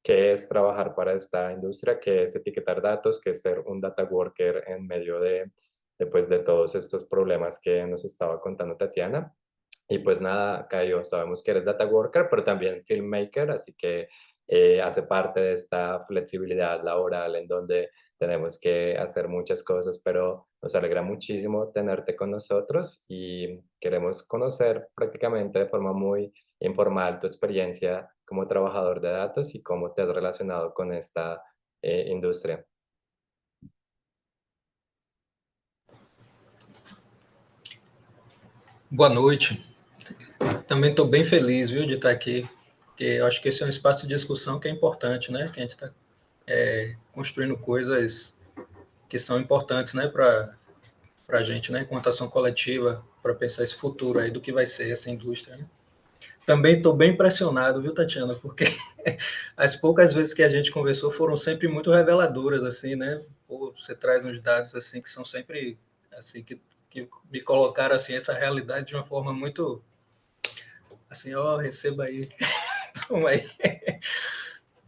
qué es trabajar para esta industria, qué es etiquetar datos, qué es ser un data worker en medio de todos estos problemas que nos estaba contando Tatiana? Y pues nada, Cayo, sabemos que eres data worker, pero también filmmaker, así que hace parte de esta flexibilidad laboral en donde tenemos que hacer muchas cosas, pero nos alegra muchísimo tenerte con nosotros y queremos conocer prácticamente de forma muy informal tu experiencia como trabajador de datos y cómo te has relacionado con esta industria. Boa noite. Também estou bem feliz, viu, de estar aqui, porque eu acho que esse é um espaço de discussão que é importante, né? Que a gente está construindo coisas que são importantes, né, para a gente, né, enquanto ação coletiva, para pensar esse futuro aí do que vai ser essa indústria. Né? Também estou bem impressionado, viu, Tatiana, porque as poucas vezes que a gente conversou foram sempre muito reveladoras, assim, né? Pô, você traz uns dados assim que são sempre assim que me colocaram assim essa realidade de uma forma muito assim, ó, receba aí, toma aí.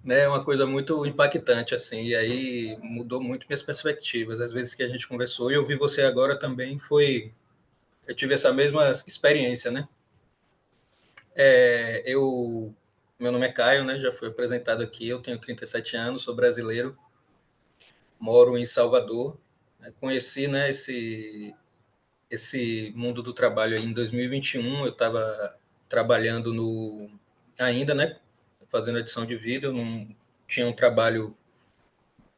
Né, uma coisa muito impactante, assim, e aí mudou muito minhas perspectivas. Às vezes que a gente conversou, e eu vi você agora também, eu tive essa mesma experiência, né? Meu nome é Caio, né, já fui apresentado aqui, eu tenho 37 anos, sou brasileiro, moro em Salvador, né, conheci, né, esse mundo do trabalho aí em 2021, eu estava trabalhando ainda, né, fazendo edição de vídeo, não tinha um trabalho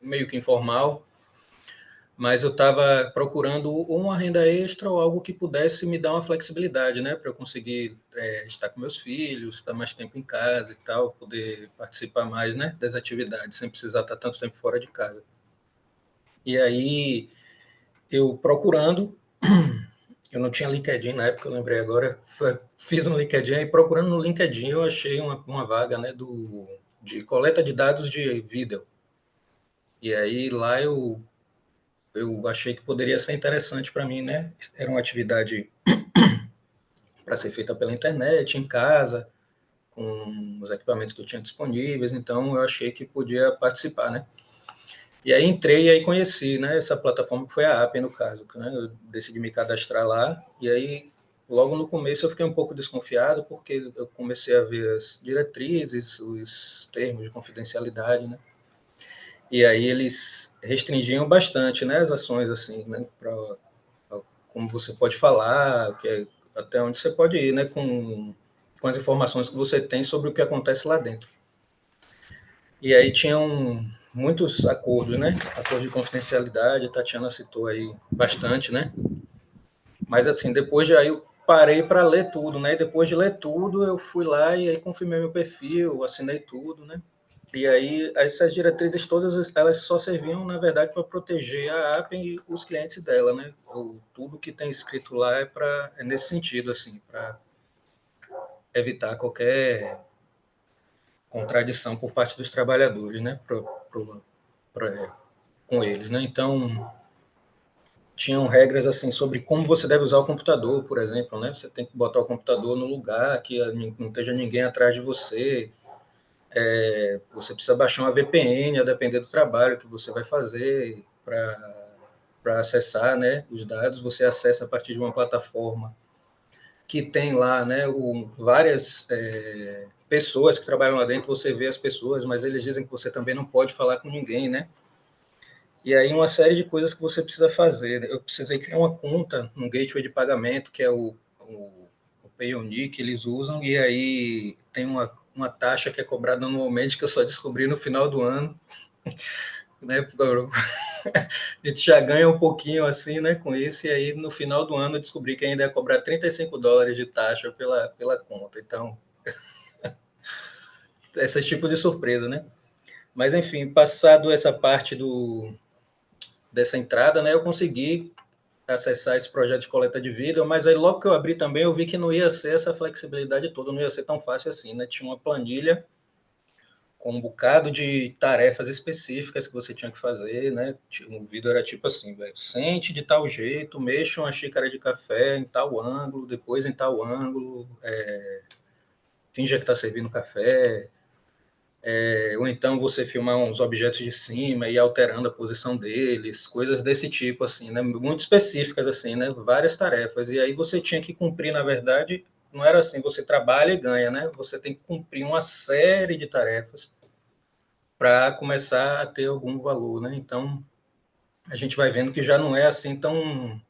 meio que informal, mas eu estava procurando uma renda extra ou algo que pudesse me dar uma flexibilidade, né, para eu conseguir estar com meus filhos, estar mais tempo em casa e tal, poder participar mais, né, das atividades, sem precisar estar tanto tempo fora de casa. E aí, eu procurando, eu não tinha LinkedIn na época, eu lembrei agora, fiz um LinkedIn e procurando no LinkedIn eu achei uma vaga, né, de coleta de dados de vídeo. E aí lá eu achei que poderia ser interessante para mim, né? Era uma atividade para ser feita pela internet, em casa, com os equipamentos que eu tinha disponíveis, então eu achei que podia participar, né? E aí entrei e aí conheci, né, essa plataforma que foi a Appen, no caso, né? Eu decidi me cadastrar lá e aí logo no começo eu fiquei um pouco desconfiado porque eu comecei a ver as diretrizes, os termos de confidencialidade, né? E aí eles restringiam bastante, né, as ações assim, né, para como você pode falar, até onde você pode ir, né, com as informações que você tem sobre o que acontece lá dentro. E aí tinham muitos acordos, né, acordos de confidencialidade, a Tatiana citou aí bastante, né, mas assim, depois de aí eu parei para ler tudo, né? E depois de ler tudo, eu fui lá e aí confirmei meu perfil, assinei tudo, né? E aí essas diretrizes todas, elas só serviam, na verdade, para proteger a Appen e os clientes dela, né? Tudo que tem escrito lá é nesse sentido, assim, para evitar qualquer contradição por parte dos trabalhadores, né? Com eles, né? Então, tinham regras assim sobre como você deve usar o computador, por exemplo, né? Você tem que botar o computador no lugar que não esteja ninguém atrás de você. Você precisa baixar uma VPN, a depender do trabalho que você vai fazer para acessar, né, os dados. Você acessa a partir de uma plataforma que tem lá, né, várias pessoas que trabalham lá dentro. Você vê as pessoas, mas eles dizem que você também não pode falar com ninguém, né? E aí uma série de coisas que você precisa fazer. Eu precisei criar uma conta no gateway de pagamento, que é o Payoneer que eles usam, e aí tem uma taxa que é cobrada anualmente, que eu só descobri no final do ano. Né? A gente já ganha um pouquinho assim, né, com isso, e aí no final do ano eu descobri que ainda ia cobrar $35 de taxa pela conta. Então, esse tipo de surpresa, né? Mas enfim, passado essa parte dessa entrada, né, eu consegui acessar esse projeto de coleta de vídeo, mas aí logo que eu abri também eu vi que não ia ser essa flexibilidade toda, não ia ser tão fácil assim, né? Tinha uma planilha com um bocado de tarefas específicas que você tinha que fazer, né? O vídeo era tipo assim, velho, sente de tal jeito, mexa uma xícara de café em tal ângulo, depois em tal ângulo, finja que está servindo café, ou então você filmar uns objetos de cima e ir alterando a posição deles, coisas desse tipo, assim, né? Muito específicas, assim, né? Várias tarefas. E aí você tinha que cumprir, na verdade, não era assim, você trabalha e ganha, né? Você tem que cumprir uma série de tarefas para começar a ter algum valor, né? Então, a gente vai vendo que já não é assim tão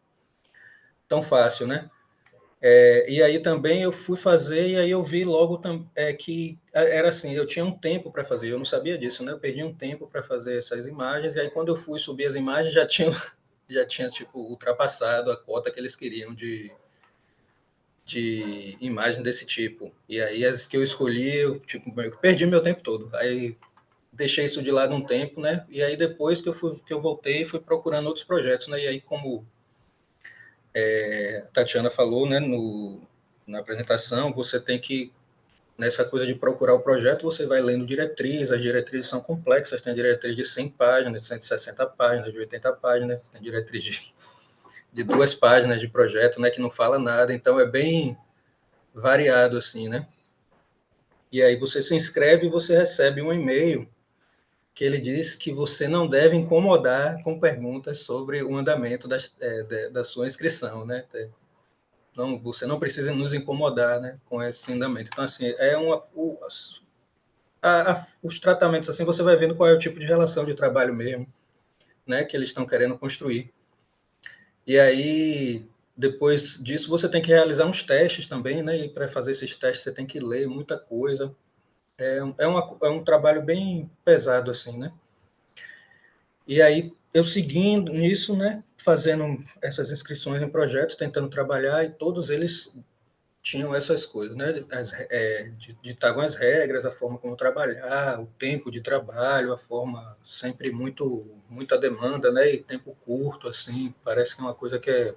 fácil, né? E aí também eu fui fazer e aí eu vi logo que era assim, eu tinha um tempo para fazer, eu não sabia disso, né? Eu perdi um tempo para fazer essas imagens e aí quando eu fui subir as imagens já tinha tipo ultrapassado a cota que eles queriam de imagem desse tipo. E aí as que eu escolhi, eu tipo, eu perdi meu tempo todo. Aí deixei isso de lado um tempo, né? E aí depois que eu voltei, fui procurando outros projetos, né? E aí como a Tatiana falou, né, na apresentação, você tem que, nessa coisa de procurar o projeto, você vai lendo diretrizes, as diretrizes são complexas, tem diretriz de 100 páginas, de 160 páginas, de 80 páginas, tem diretriz de 2 páginas de projeto, né, que não fala nada, então é bem variado, assim, né? E aí você se inscreve e você recebe um e-mail que ele diz que você não deve incomodar com perguntas sobre o andamento da sua inscrição, né? Não, você não precisa nos incomodar, né, com esse andamento. Então, assim, os tratamentos, assim, você vai vendo qual é o tipo de relação de trabalho mesmo, né, que eles estão querendo construir. E aí, depois disso, você tem que realizar uns testes também, né, e para fazer esses testes você tem que ler muita coisa. É um trabalho bem pesado, assim, né. E aí, eu seguindo nisso, né, fazendo essas inscrições em projetos, tentando trabalhar, e todos eles tinham essas coisas, né? Ditavam as regras, a forma como trabalhar, o tempo de trabalho, a forma sempre muita demanda, né? E tempo curto, assim, parece que é uma coisa que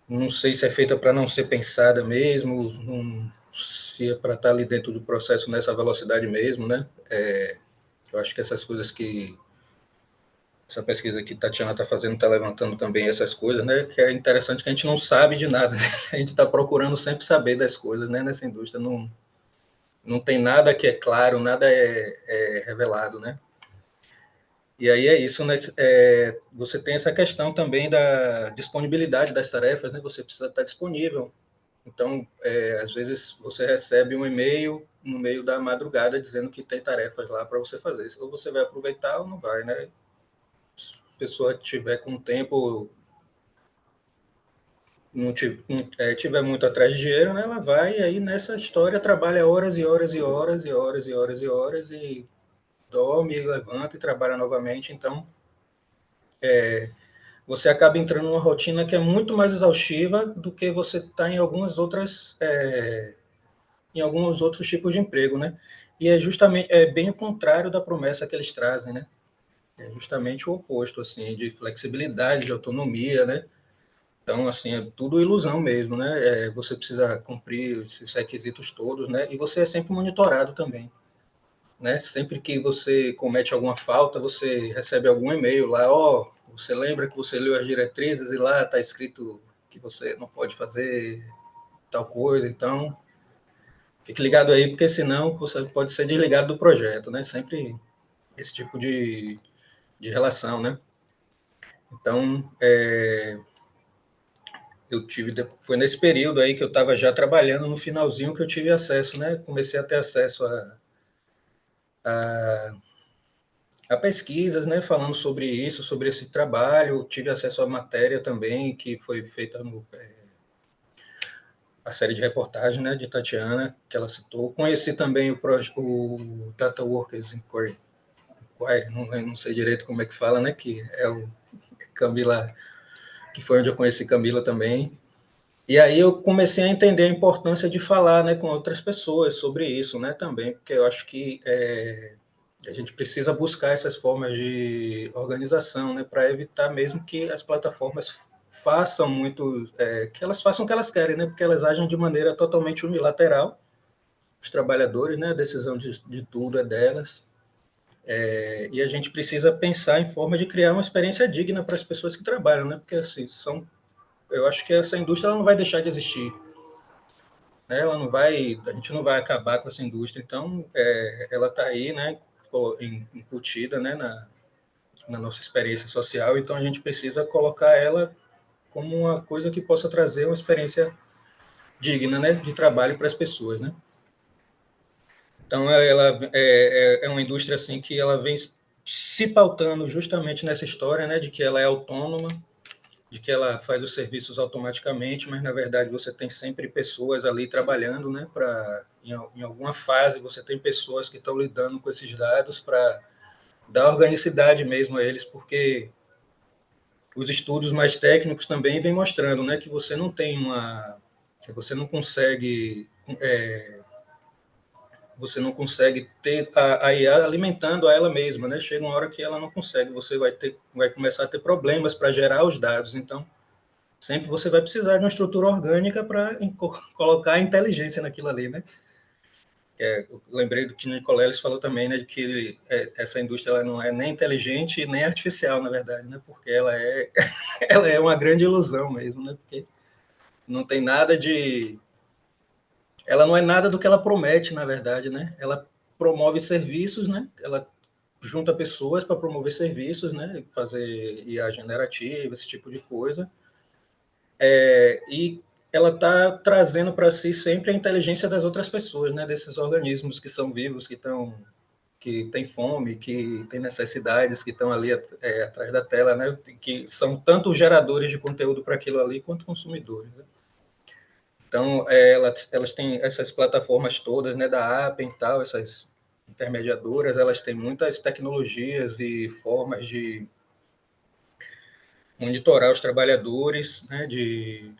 não sei se é feita para não ser pensada mesmo, não, se é para estar ali dentro do processo nessa velocidade mesmo, né? Eu acho que essas coisas que essa pesquisa que a Tatiana está fazendo está levantando também essas coisas, né? Que é interessante que a gente não sabe de nada, né? A gente está procurando sempre saber das coisas, né? Nessa indústria não tem nada que é claro, nada é revelado, né? E aí é isso, né? Você tem essa questão também da disponibilidade das tarefas, né? Você precisa estar disponível. Então, às vezes você recebe um e-mail no meio da madrugada dizendo que tem tarefas lá para você fazer. Ou você vai aproveitar ou não vai, né? Se a pessoa tiver com tempo, não tiver muito atrás de dinheiro, né, ela vai e aí nessa história trabalha horas e horas e horas e horas e horas e horas e dorme, levanta e trabalha novamente. Então, você acaba entrando numa rotina que é muito mais exaustiva do que você está em alguns outros tipos de emprego, né? E é justamente, é bem o contrário da promessa que eles trazem, né? É justamente o oposto, assim, de flexibilidade, de autonomia, né? Então, assim, é tudo ilusão mesmo, né? Você precisa cumprir esses requisitos todos, né? E você é sempre monitorado também, né? Sempre que você comete alguma falta, você recebe algum e-mail lá, ó, você lembra que você leu as diretrizes e lá está escrito que você não pode fazer tal coisa, então fique ligado aí, porque senão você pode ser desligado do projeto, né? Sempre esse tipo de relação, né? Então, foi nesse período aí que eu estava já trabalhando no finalzinho que eu tive acesso, né? Comecei a ter acesso a pesquisas, né? Falando sobre isso, sobre esse trabalho. Tive acesso à matéria também que foi feita a série de reportagem, né? De Tatiana que ela citou. Conheci também o Data Workers Inquiry, não sei direito como é que fala, né? Que é o Camila, que foi onde eu conheci Camila também. E aí eu comecei a entender a importância de falar, né, com outras pessoas sobre isso, né, também, porque eu acho que a gente precisa buscar essas formas de organização, né, para evitar mesmo que as plataformas façam muito, que elas façam o que elas querem, né, porque elas agem de maneira totalmente unilateral, os trabalhadores, né, a decisão de tudo é delas, e a gente precisa pensar em forma de criar uma experiência digna para as pessoas que trabalham, né, porque assim, eu acho que essa indústria ela não vai deixar de existir, né? A gente não vai acabar com essa indústria, então ela está aí, né, incutida, né, na nossa experiência social, então a gente precisa colocar ela como uma coisa que possa trazer uma experiência digna, né, de trabalho para as pessoas, né? Então ela é uma indústria assim que ela vem se pautando justamente nessa história, né, de que ela é autônoma, de que ela faz os serviços automaticamente, mas na verdade você tem sempre pessoas ali trabalhando, né? Em alguma fase você tem pessoas que estão lidando com esses dados para dar organicidade mesmo a eles, porque os estudos mais técnicos também vêm mostrando, né? Que você não consegue você não consegue ter a IA alimentando a ela mesma, né? Chega uma hora que ela não consegue, você vai começar a ter problemas para gerar os dados, então sempre você vai precisar de uma estrutura orgânica para colocar a inteligência naquilo ali, né? Eu lembrei do que o Nicoleles falou também, né, de que essa indústria ela não é nem inteligente nem artificial, na verdade, né? Porque ela é uma grande ilusão mesmo, né? Porque não tem nada de... Ela não é nada do que ela promete, na verdade, né? Ela promove serviços, né? Ela junta pessoas para promover serviços, né? Fazer IA generativa, esse tipo de coisa. E ela está trazendo para si sempre a inteligência das outras pessoas, né? Desses organismos que são vivos, que têm fome, que têm necessidades, que estão ali atrás da tela, né? Que são tanto geradores de conteúdo para aquilo ali quanto consumidores. Né? Então, elas têm essas plataformas todas, né? Da Appen e tal, essas intermediadoras, elas têm muitas tecnologias e formas de monitorar os trabalhadores, né? De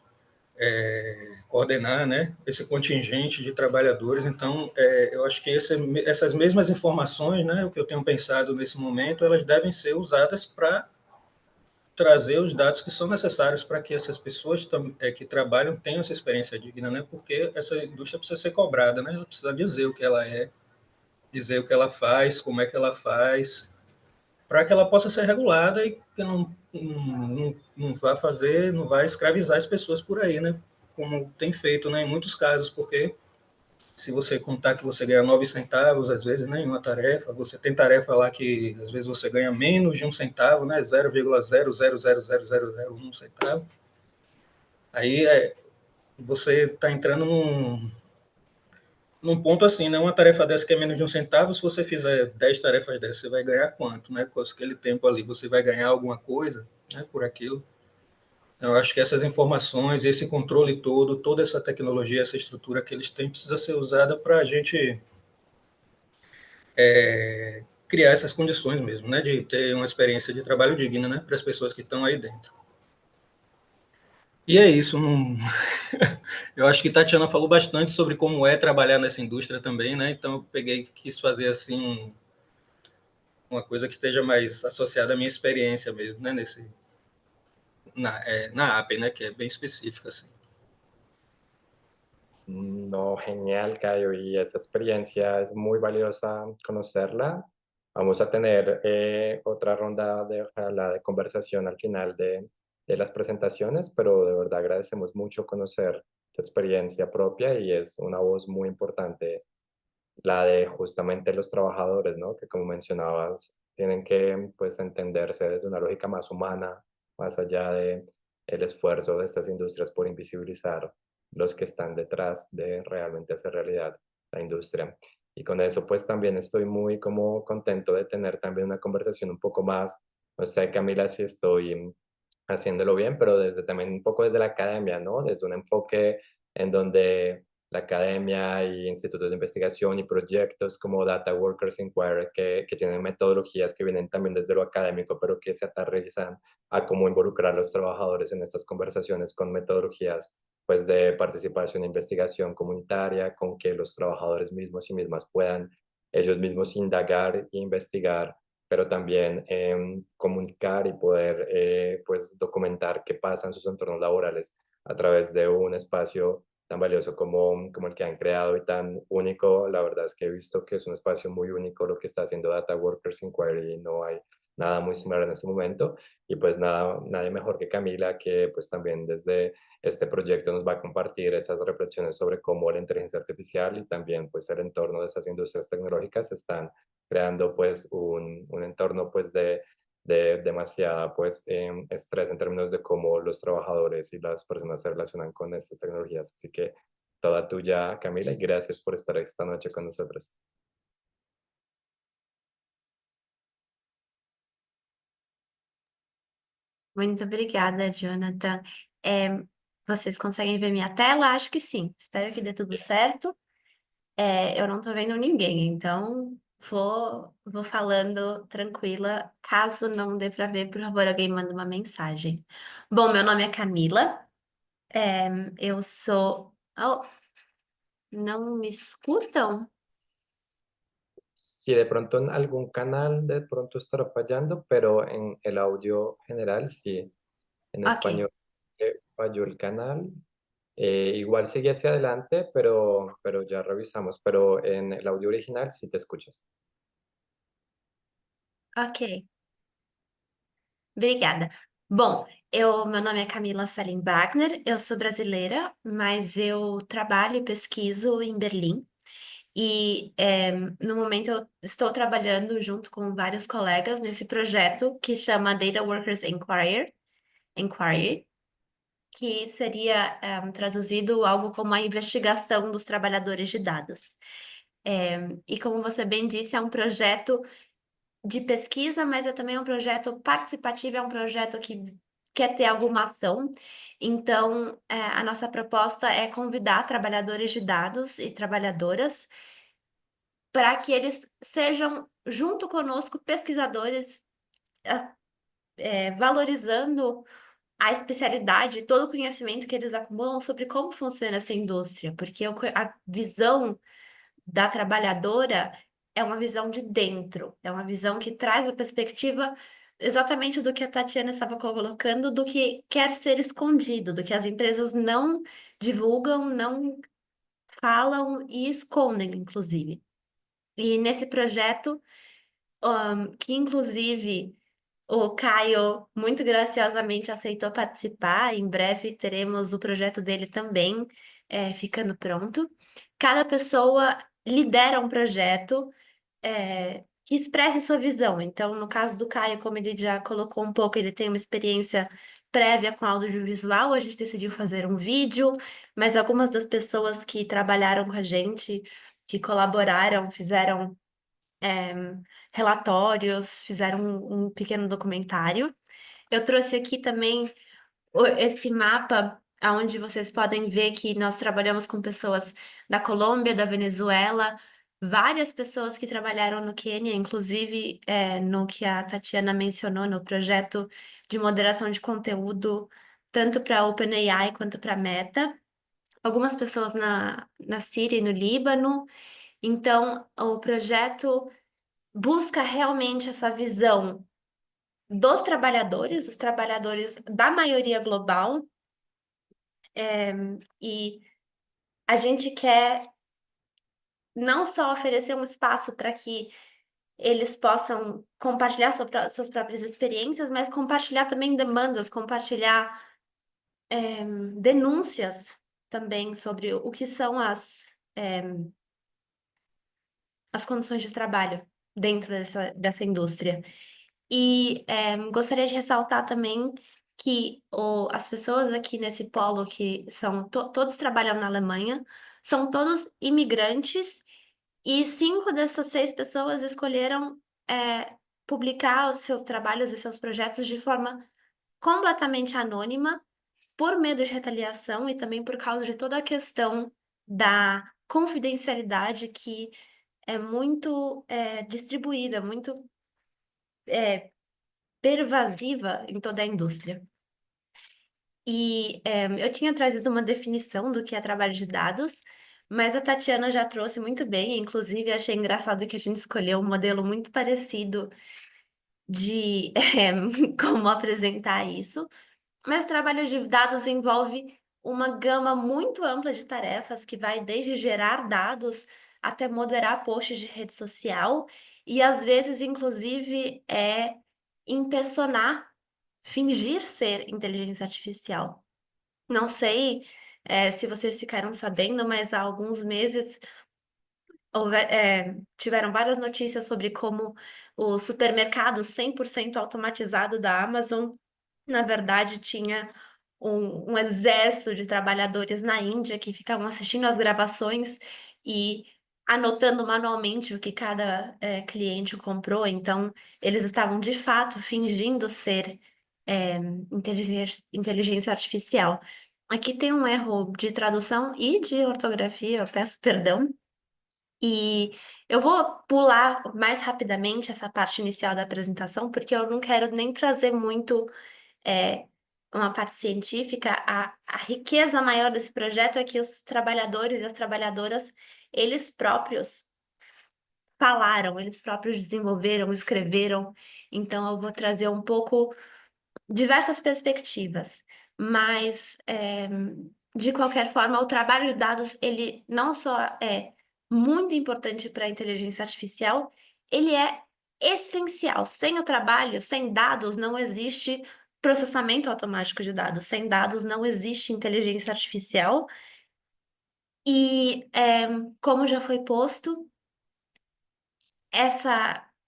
coordenar, né, esse contingente de trabalhadores. Então, eu acho que essas mesmas informações, né, o que eu tenho pensado nesse momento, elas devem ser usadas para trazer os dados que são necessários para que essas pessoas que trabalham tenham essa experiência digna, né, porque essa indústria precisa ser cobrada, né, ela precisa dizer o que ela é, dizer o que ela faz, como é que ela faz, para que ela possa ser regulada e que não vá fazer, não vai escravizar as pessoas por aí, né? Como tem feito, né? Em muitos casos, porque se você contar que você ganha 9 centavos, às vezes, né, em uma tarefa, você tem tarefa lá que às vezes você ganha menos de um centavo, né? 0,0000001 centavo. Aí você está entrando num ponto assim, né? Uma tarefa dessa que é menos de um centavo, se você fizer 10 tarefas dessas, você vai ganhar quanto, né? Com aquele tempo ali, você vai ganhar alguma coisa, né? Por aquilo. Então, eu acho que essas informações, esse controle todo, toda essa tecnologia, essa estrutura que eles têm, precisa ser usada para a gente criar essas condições mesmo, né, de ter uma experiência de trabalho digna, né, para as pessoas que estão aí dentro. E é isso. Eu acho que Tatiana falou bastante sobre como é trabalhar nessa indústria também, né? Então eu peguei e quis fazer assim uma coisa que esteja mais associada à minha experiência mesmo, né? Na APE, né? Que é bem específica assim. No, genial, Caio, y esa experiencia es muy valiosa conocerla. Vamos a tener otra ronda de, ojalá, de conversación al final de las presentaciones, pero de verdad agradecemos mucho conocer tu experiencia propia y es una voz muy importante la de justamente los trabajadores, ¿no? Que como mencionabas, tienen que pues entenderse desde una lógica más humana, más allá de el esfuerzo de estas industrias por invisibilizar los que están detrás de realmente hacer realidad la industria. Y con eso pues también estoy muy como contento de tener también una conversación un poco más, no sé Camila si estoy haciéndolo bien, pero desde también un poco desde la academia, ¿no? Desde un enfoque en donde la academia y institutos de investigación y proyectos como Data Workers Inquiry que tienen metodologías que vienen también desde lo académico, pero que se aterrizan a cómo involucrar a los trabajadores en estas conversaciones con metodologías pues de participación e investigación comunitaria, con que los trabajadores mismos y mismas puedan ellos mismos indagar e investigar, pero también comunicar y poder pues documentar qué pasa en sus entornos laborales a través de un espacio tan valioso como el que han creado y tan único. La verdad es que he visto que es un espacio muy único lo que está haciendo Data Workers Inquiry y no hay nada muy similar en este momento. Y pues nada, nadie mejor que Camila, que pues también desde este proyecto nos va a compartir esas reflexiones sobre cómo la inteligencia artificial y también pues el entorno de esas industrias tecnológicas están creando pues un entorno pues de demasiada pues estrés en términos de cómo los trabajadores y las personas se relacionan con estas tecnologías. Así que toda tuya, Camila, y gracias por estar esta noche con nosotros. Muito obrigada, Jonathan. É, vocês conseguem ver minha tela? Acho que sim. Espero que dê tudo certo. Eu não estou vendo ninguém, então vou falando tranquila. Caso não dê para ver, por favor, alguém manda uma mensagem. Bom, meu nome é Camila. Eu sou. Oh, não me escutam? Si de pronto en algún canal de pronto estará fallando, pero en el audio general sí, en Ok. español falló el canal. Igual sigue hacia adelante, pero ya revisamos, pero en el audio original sí te escuchas. Ok. Obrigada. Bom, meu nome é Camila Salim Wagner, eu sou brasileira, mas eu trabalho e pesquiso em Berlim. E no momento eu estou trabalhando junto com vários colegas nesse projeto que chama Data Workers Inquiry, que seria traduzido algo como a investigação dos trabalhadores de dados. E como você bem disse, é um projeto de pesquisa, mas é também um projeto participativo, é um projeto que quer ter alguma ação. Então, a nossa proposta é convidar trabalhadores de dados e trabalhadoras para que eles sejam, junto conosco, pesquisadores, valorizando a especialidade, todo o conhecimento que eles acumulam sobre como funciona essa indústria, porque a visão da trabalhadora é uma visão de dentro, é uma visão que traz a perspectiva exatamente do que a Tatiana estava colocando, do que quer ser escondido, do que as empresas não divulgam, não falam e escondem, inclusive. E nesse projeto, que inclusive o Caio muito graciosamente aceitou participar, em breve teremos o projeto dele também ficando pronto. Cada pessoa lidera um projeto que expresse sua visão. Então, no caso do Caio, como ele já colocou um pouco, ele tem uma experiência prévia com audiovisual, a gente decidiu fazer um vídeo, mas algumas das pessoas que trabalharam com a gente, que colaboraram, fizeram relatórios, fizeram um pequeno documentário. Eu trouxe aqui também esse mapa, onde vocês podem ver que nós trabalhamos com pessoas da Colômbia, da Venezuela, várias pessoas que trabalharam no Quênia, inclusive no que a Tatiana mencionou, no projeto de moderação de conteúdo, tanto para a OpenAI quanto para a Meta. Algumas pessoas na Síria e no Líbano. Então, o projeto busca realmente essa visão dos trabalhadores, os trabalhadores da maioria global, e a gente quer não só oferecer um espaço para que eles possam compartilhar suas próprias experiências, mas compartilhar também demandas, compartilhar denúncias também sobre o que são as condições de trabalho dentro dessa indústria. E gostaria de ressaltar também que as pessoas aqui nesse polo, que são todos trabalham na Alemanha, são todos imigrantes, e 5 dessas 6 pessoas escolheram publicar os seus trabalhos e seus projetos de forma completamente anônima, por medo de retaliação e também por causa de toda a questão da confidencialidade que é muito distribuída, muito pervasiva em toda a indústria. E eu tinha trazido uma definição do que é trabalho de dados, mas a Tatiana já trouxe muito bem, inclusive achei engraçado que a gente escolheu um modelo muito parecido de como apresentar isso. Mas trabalho de dados envolve uma gama muito ampla de tarefas que vai desde gerar dados até moderar posts de rede social e às vezes, inclusive, impersonar, fingir ser inteligência artificial. Não sei, se vocês ficaram sabendo, mas há alguns meses tiveram várias notícias sobre como o supermercado 100% automatizado da Amazon, na verdade, tinha um exército de trabalhadores na Índia que ficavam assistindo às gravações e anotando manualmente o que cada cliente comprou. Então, eles estavam de fato fingindo ser inteligência artificial. Aqui tem um erro de tradução e de ortografia, eu peço perdão. E eu vou pular mais rapidamente essa parte inicial da apresentação, porque eu não quero nem trazer muito é, uma parte científica. A riqueza maior desse projeto é que os trabalhadores e as trabalhadoras, eles próprios falaram, eles próprios desenvolveram, escreveram. Então, eu vou trazer um pouco diversas perspectivas, mas de qualquer forma, o trabalho de dados, ele não só é muito importante para a inteligência artificial, ele é essencial. Sem o trabalho, sem dados, não existe processamento automático de dados. Sem dados, não existe inteligência artificial. E, como já foi posto,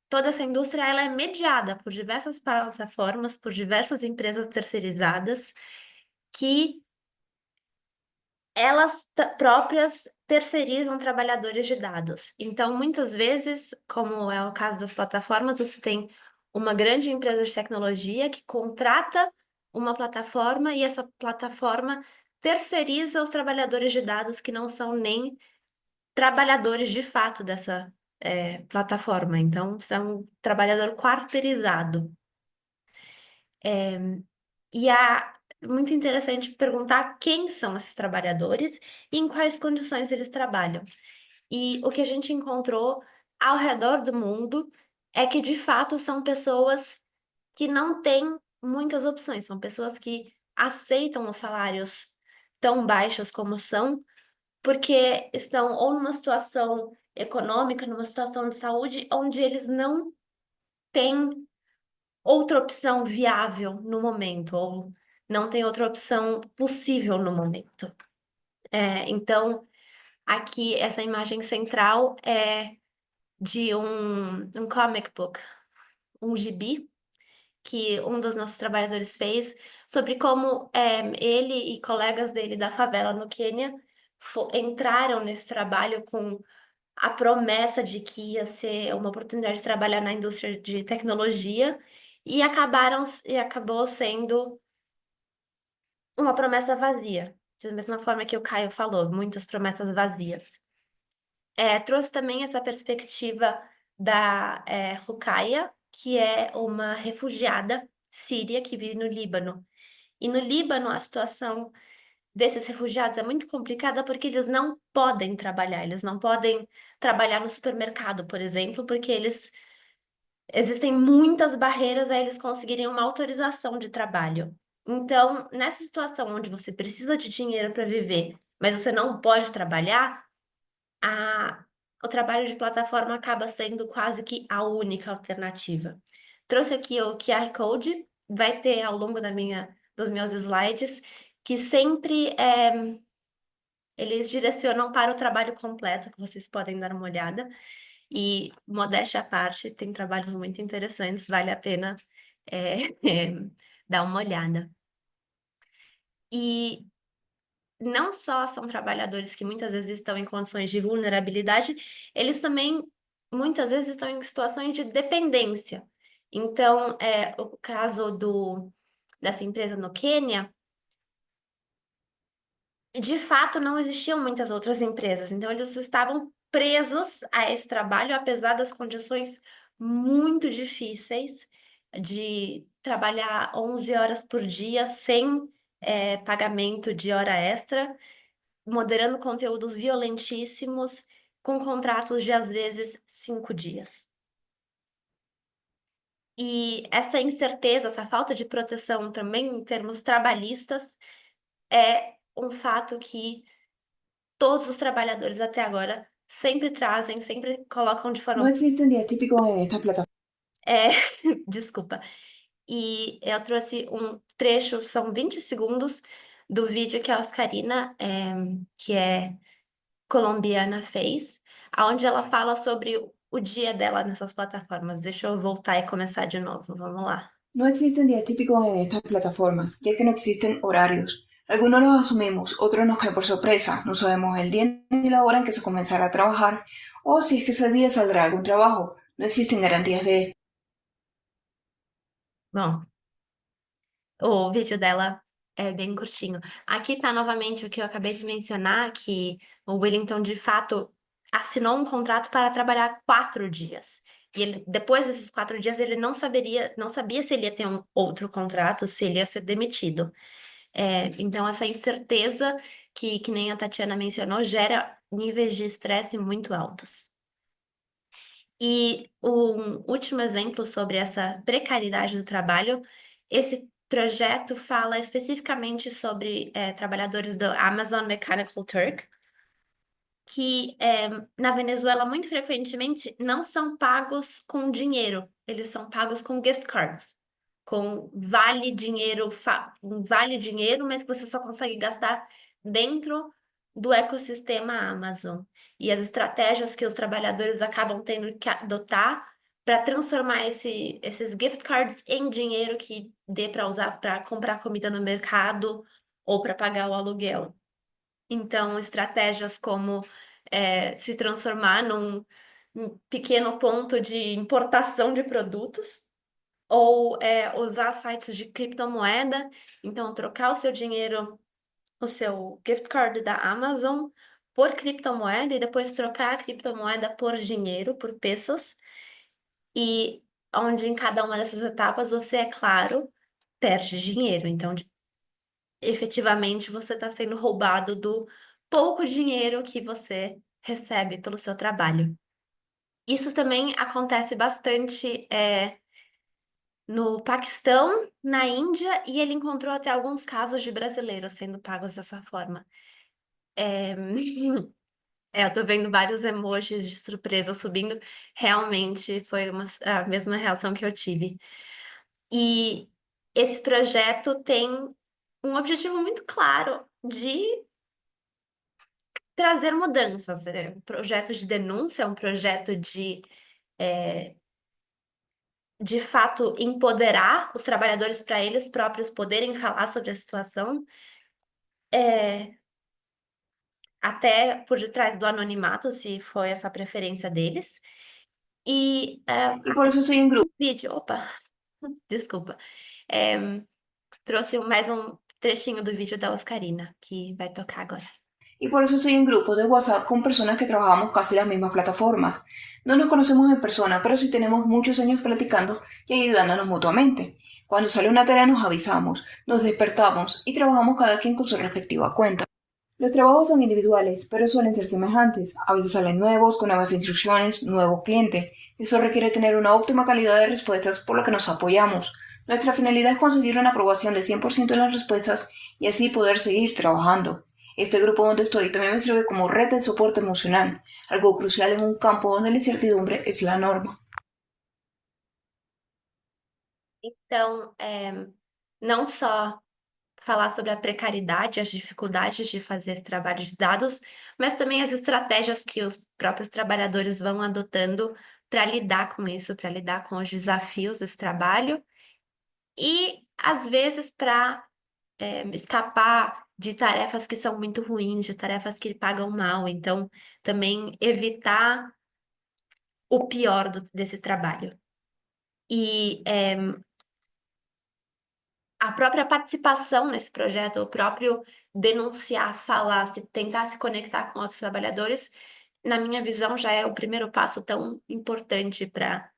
toda essa indústria ela é mediada por diversas plataformas, por diversas empresas terceirizadas, que elas próprias terceirizam trabalhadores de dados. Então, muitas vezes, como é o caso das plataformas, você tem uma grande empresa de tecnologia que contrata uma plataforma e essa plataforma terceiriza os trabalhadores de dados que não são nem trabalhadores de fato dessa plataforma. Então, são um trabalhador quarteirizado. E é muito interessante perguntar quem são esses trabalhadores e em quais condições eles trabalham. E o que a gente encontrou ao redor do mundo é que, de fato, são pessoas que não têm muitas opções, são pessoas que aceitam os salários tão baixos como são, porque estão ou numa situação econômica, numa situação de saúde, onde eles não têm outra opção viável no momento, ou não tem outra opção possível no momento. Então, aqui essa imagem central é de um comic book, um gibi, que um dos nossos trabalhadores fez, sobre como ele e colegas dele da favela no Quênia entraram nesse trabalho com a promessa de que ia ser uma oportunidade de trabalhar na indústria de tecnologia e acabou sendo uma promessa vazia. Da mesma forma que o Caio falou, muitas promessas vazias. Trouxe também essa perspectiva da Ruqaia, que é uma refugiada síria que vive no Líbano. E no Líbano, a situação desses refugiados é muito complicada porque eles não podem trabalhar, eles não podem trabalhar no supermercado, por exemplo, porque existem muitas barreiras a eles conseguirem uma autorização de trabalho. Então, nessa situação onde você precisa de dinheiro para viver, mas você não pode trabalhar, a, o trabalho de plataforma acaba sendo quase que a única alternativa. Trouxe aqui o QR Code, vai ter ao longo dos meus slides, que sempre eles direcionam para o trabalho completo, que vocês podem dar uma olhada. E, modéstia à parte, tem trabalhos muito interessantes, vale a pena é, dar uma olhada. E não só são trabalhadores que muitas vezes estão em condições de vulnerabilidade, eles também muitas vezes estão em situações de dependência. Então, o caso dessa empresa no Quênia, de fato não existiam muitas outras empresas, então eles estavam presos a esse trabalho, apesar das condições muito difíceis de trabalhar 11 horas por dia sem pagamento de hora extra, moderando conteúdos violentíssimos, com contratos de, às vezes, 5 dias. E essa incerteza, essa falta de proteção também em termos trabalhistas, é um fato que todos os trabalhadores até agora sempre trazem, sempre colocam de No forma... existen días típicos en estas plataformas. Desculpa. E eu trouxe um trecho, são 20 segundos, do vídeo que a Oscarina, que é colombiana, fez, onde ela fala sobre o dia dela nessas plataformas. Deixa eu voltar e começar de novo, vamos lá. No existen días típicos en estas plataformas, ya que no existen horarios. Algunos los asumimos, otros nos caen por sorpresa. No sabemos el día ni la hora en que se comenzará a trabajar, o si es que ese día saldrá algún trabajo. No existen garantías de esto. Bom, o vídeo dela é bem curtinho. Aqui tá novamente o que eu acabei de mencionar, que o Wellington, de fato, assinou um contrato para trabalhar 4 dias. E depois desses 4 dias, ele não sabia se ele ia ter um outro contrato, se ele ia ser demitido. Então, essa incerteza que nem a Tatiana mencionou, gera níveis de estresse muito altos. E um último exemplo sobre essa precariedade do trabalho, esse projeto fala especificamente sobre trabalhadores do Amazon Mechanical Turk, que na Venezuela muito frequentemente não são pagos com dinheiro, eles são pagos com gift cards, com vale dinheiro, um vale dinheiro, mas que você só consegue gastar dentro do ecossistema Amazon. E as estratégias que os trabalhadores acabam tendo que adotar para transformar esses gift cards em dinheiro que dê para usar para comprar comida no mercado ou para pagar o aluguel. Então, estratégias como se transformar num pequeno ponto de importação de produtos, ou usar sites de criptomoeda, então trocar o seu dinheiro, o seu gift card da Amazon por criptomoeda e depois trocar a criptomoeda por dinheiro, por pesos, e onde em cada uma dessas etapas você, é claro, perde dinheiro. Então, efetivamente você está sendo roubado do pouco dinheiro que você recebe pelo seu trabalho. Isso também acontece bastante no Paquistão, na Índia, e ele encontrou até alguns casos de brasileiros sendo pagos dessa forma. Eu tô vendo vários emojis de surpresa subindo. Realmente foi a mesma reação que eu tive. E esse projeto tem um objetivo muito claro de trazer mudanças. É um projeto de denúncia, é um projeto de fato, empoderar os trabalhadores para eles próprios poderem falar sobre a situação, até por detrás do anonimato, se foi essa a preferência deles. E Y por eso estoy en grupo. vídeo, opa, desculpa. Trouxe mais um trechinho do vídeo da Oscarina, que vai tocar agora. y por eso estoy en grupos de WhatsApp con personas que trabajamos casi las mismas plataformas. No nos conocemos en persona, pero sí tenemos muchos años platicando y ayudándonos mutuamente. Cuando sale una tarea nos avisamos, nos despertamos y trabajamos cada quien con su respectiva cuenta. Los trabajos son individuales, pero suelen ser semejantes. A veces salen nuevos, con nuevas instrucciones, nuevo cliente. Eso requiere tener una óptima calidad de respuestas, por lo que nos apoyamos. Nuestra finalidad es conseguir una aprobación de 100% en las respuestas y así poder seguir trabajando. Este grupo donde estoy también me sirve como red de soporte emocional, algo crucial en un campo donde la incertidumbre es la norma. Então, não só falar sobre a precariedade, as dificuldades de fazer trabalho de dados, mas também as estratégias que os próprios trabalhadores vão adotando para lidar com isso, para lidar com os desafios desse trabalho e, às vezes, para escapar de tarefas que são muito ruins, de tarefas que pagam mal. Então, também evitar o pior desse trabalho. E a própria participação nesse projeto, o próprio denunciar, falar, tentar se conectar com outros trabalhadores, na minha visão, já é o primeiro passo tão importante para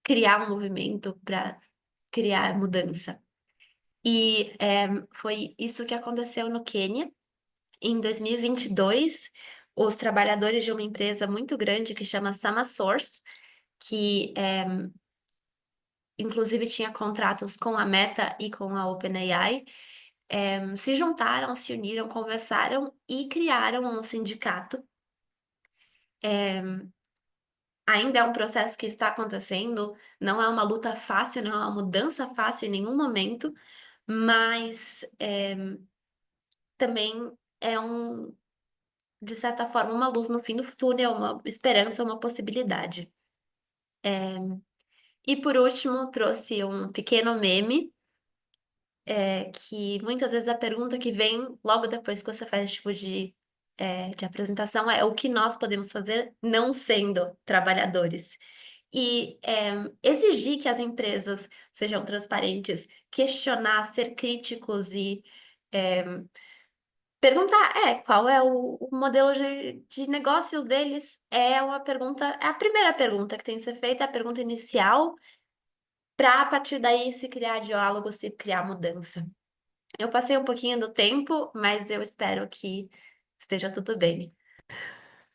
criar um movimento, para criar mudança. E foi isso que aconteceu no Quênia. Em 2022, os trabalhadores de uma empresa muito grande que chama Samasource, que inclusive tinha contratos com a Meta e com a OpenAI, se juntaram, se uniram, conversaram e criaram um sindicato. Ainda é um processo que está acontecendo, não é uma luta fácil, não é uma mudança fácil em nenhum momento, mas também é de certa forma, uma luz no fim do túnel, uma esperança, uma possibilidade. E por último, trouxe um pequeno meme, que muitas vezes a pergunta que vem logo depois que você faz esse tipo de apresentação é o que nós podemos fazer não sendo trabalhadores. E exigir que as empresas sejam transparentes, questionar, ser críticos e perguntar qual é o modelo de negócios deles é uma pergunta, é a primeira pergunta que tem que ser feita, é a pergunta inicial, para a partir daí se criar diálogo, se criar mudança. Eu passei um pouquinho do tempo, mas eu espero que esteja tudo bem.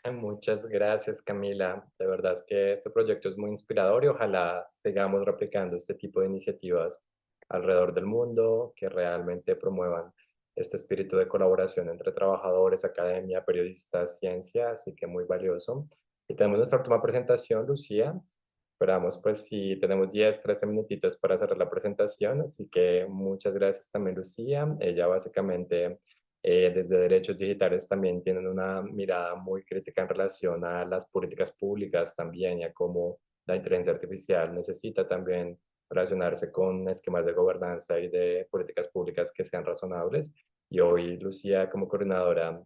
Muchas gracias, Camila. De verdad es que este proyecto es muy inspirador y ojalá sigamos replicando este tipo de iniciativas alrededor del mundo que realmente promuevan este espíritu de colaboración entre trabajadores, academia, periodistas, ciencia, así que muy valioso. Y tenemos nuestra última presentación, Lucía. Esperamos, pues, si tenemos 10, 13 minutitos para cerrar la presentación, así que muchas gracias también, Lucía. Ella básicamente desde derechos digitales también tienen una mirada muy crítica en relación a las políticas públicas también y a cómo la inteligencia artificial necesita también relacionarse con esquemas de gobernanza y de políticas públicas que sean razonables. Y hoy Lucía, como coordinadora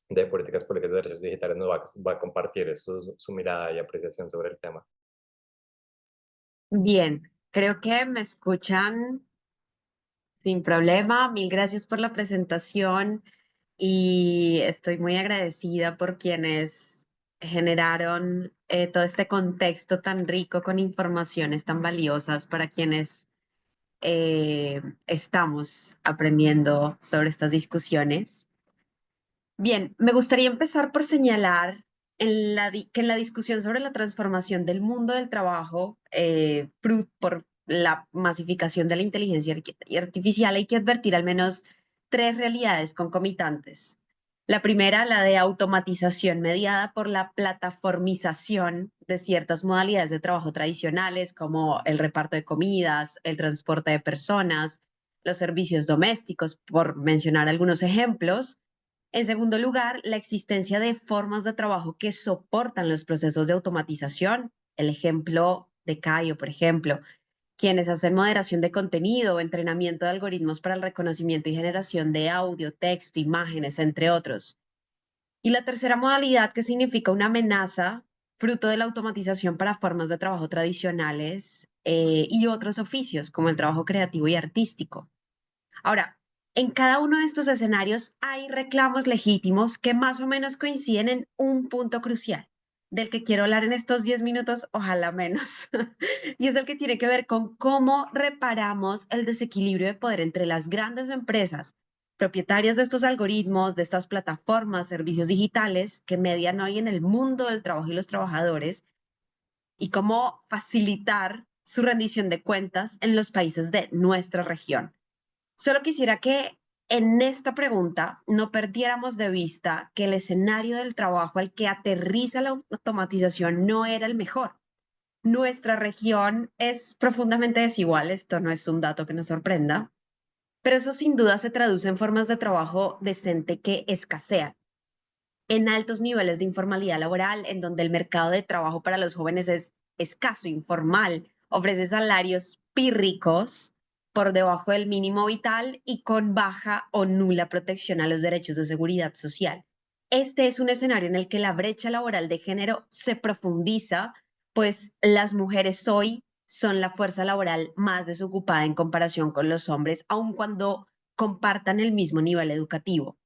de políticas públicas de derechos digitales, nos va a compartir su mirada y apreciación sobre el tema. Bien, creo que me escuchan sin problema. Mil gracias por la presentación y estoy muy agradecida por quienes generaron todo este contexto tan rico con informaciones tan valiosas para quienes estamos aprendiendo sobre estas discusiones. Bien, me gustaría empezar por señalar que en la discusión sobre la transformación del mundo del trabajo por la masificación de la inteligencia artificial hay que advertir al menos tres realidades concomitantes. La primera, la de automatización mediada por la plataformización de ciertas modalidades de trabajo tradicionales como el reparto de comidas, el transporte de personas, los servicios domésticos, por mencionar algunos ejemplos. En segundo lugar, la existencia de formas de trabajo que soportan los procesos de automatización. El ejemplo de Cayo, por ejemplo, quienes hacen moderación de contenido o entrenamiento de algoritmos para el reconocimiento y generación de audio, texto, imágenes, entre otros. Y la tercera modalidad, que significa una amenaza fruto de la automatización para formas de trabajo tradicionales y otros oficios, como el trabajo creativo y artístico. Ahora, En cada uno de estos escenarios hay reclamos legítimos que más o menos coinciden en un punto crucial, del que quiero hablar en estos 10 minutos, ojalá menos, y es el que tiene que ver con cómo reparamos el desequilibrio de poder entre las grandes empresas propietarias de estos algoritmos, de estas plataformas, servicios digitales que median hoy en el mundo del trabajo y los trabajadores, y cómo facilitar su rendición de cuentas en los países de nuestra región. Solo quisiera que en esta pregunta no perdiéramos de vista que el escenario del trabajo al que aterriza la automatización no era el mejor. Nuestra región es profundamente desigual, esto no es un dato que nos sorprenda, pero eso sin duda se traduce en formas de trabajo decente que escasean, en altos niveles de informalidad laboral, en donde el mercado de trabajo para los jóvenes es escaso, informal, ofrece salarios pírricos por debajo del mínimo vital y con baja o nula protección a los derechos de seguridad social. Este es un escenario en el que la brecha laboral de género se profundiza, pues las mujeres hoy son la fuerza laboral más desocupada en comparación con los hombres, aun cuando compartan el mismo nivel educativo.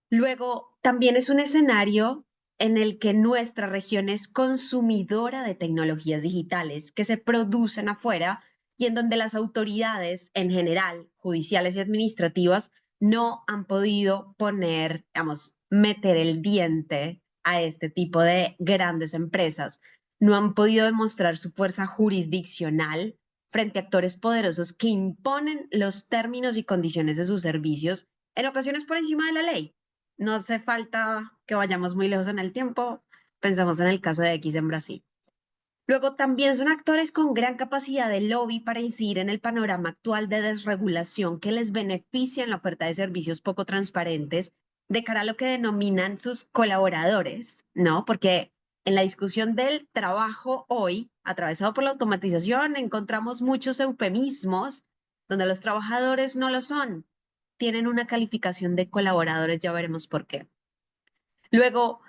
Luego, también es un escenario en el que nuestra región es consumidora de tecnologías digitales que se producen afuera y en donde las autoridades en general, judiciales y administrativas, no han podido poner, digamos, meter el diente a este tipo de grandes empresas. No han podido demostrar su fuerza jurisdiccional frente a actores poderosos que imponen los términos y condiciones de sus servicios, en ocasiones por encima de la ley. No hace falta que vayamos muy lejos en el tiempo. Pensamos en el caso de X en Brasil. Luego, también son actores con gran capacidad de lobby para incidir en el panorama actual de desregulación que les beneficia en la oferta de servicios poco transparentes de cara a lo que denominan sus colaboradores, ¿no? Porque en la discusión del trabajo hoy, atravesado por la automatización, encontramos muchos eufemismos donde los trabajadores no lo son, tienen una calificación de colaboradores, ya veremos por qué. Luego,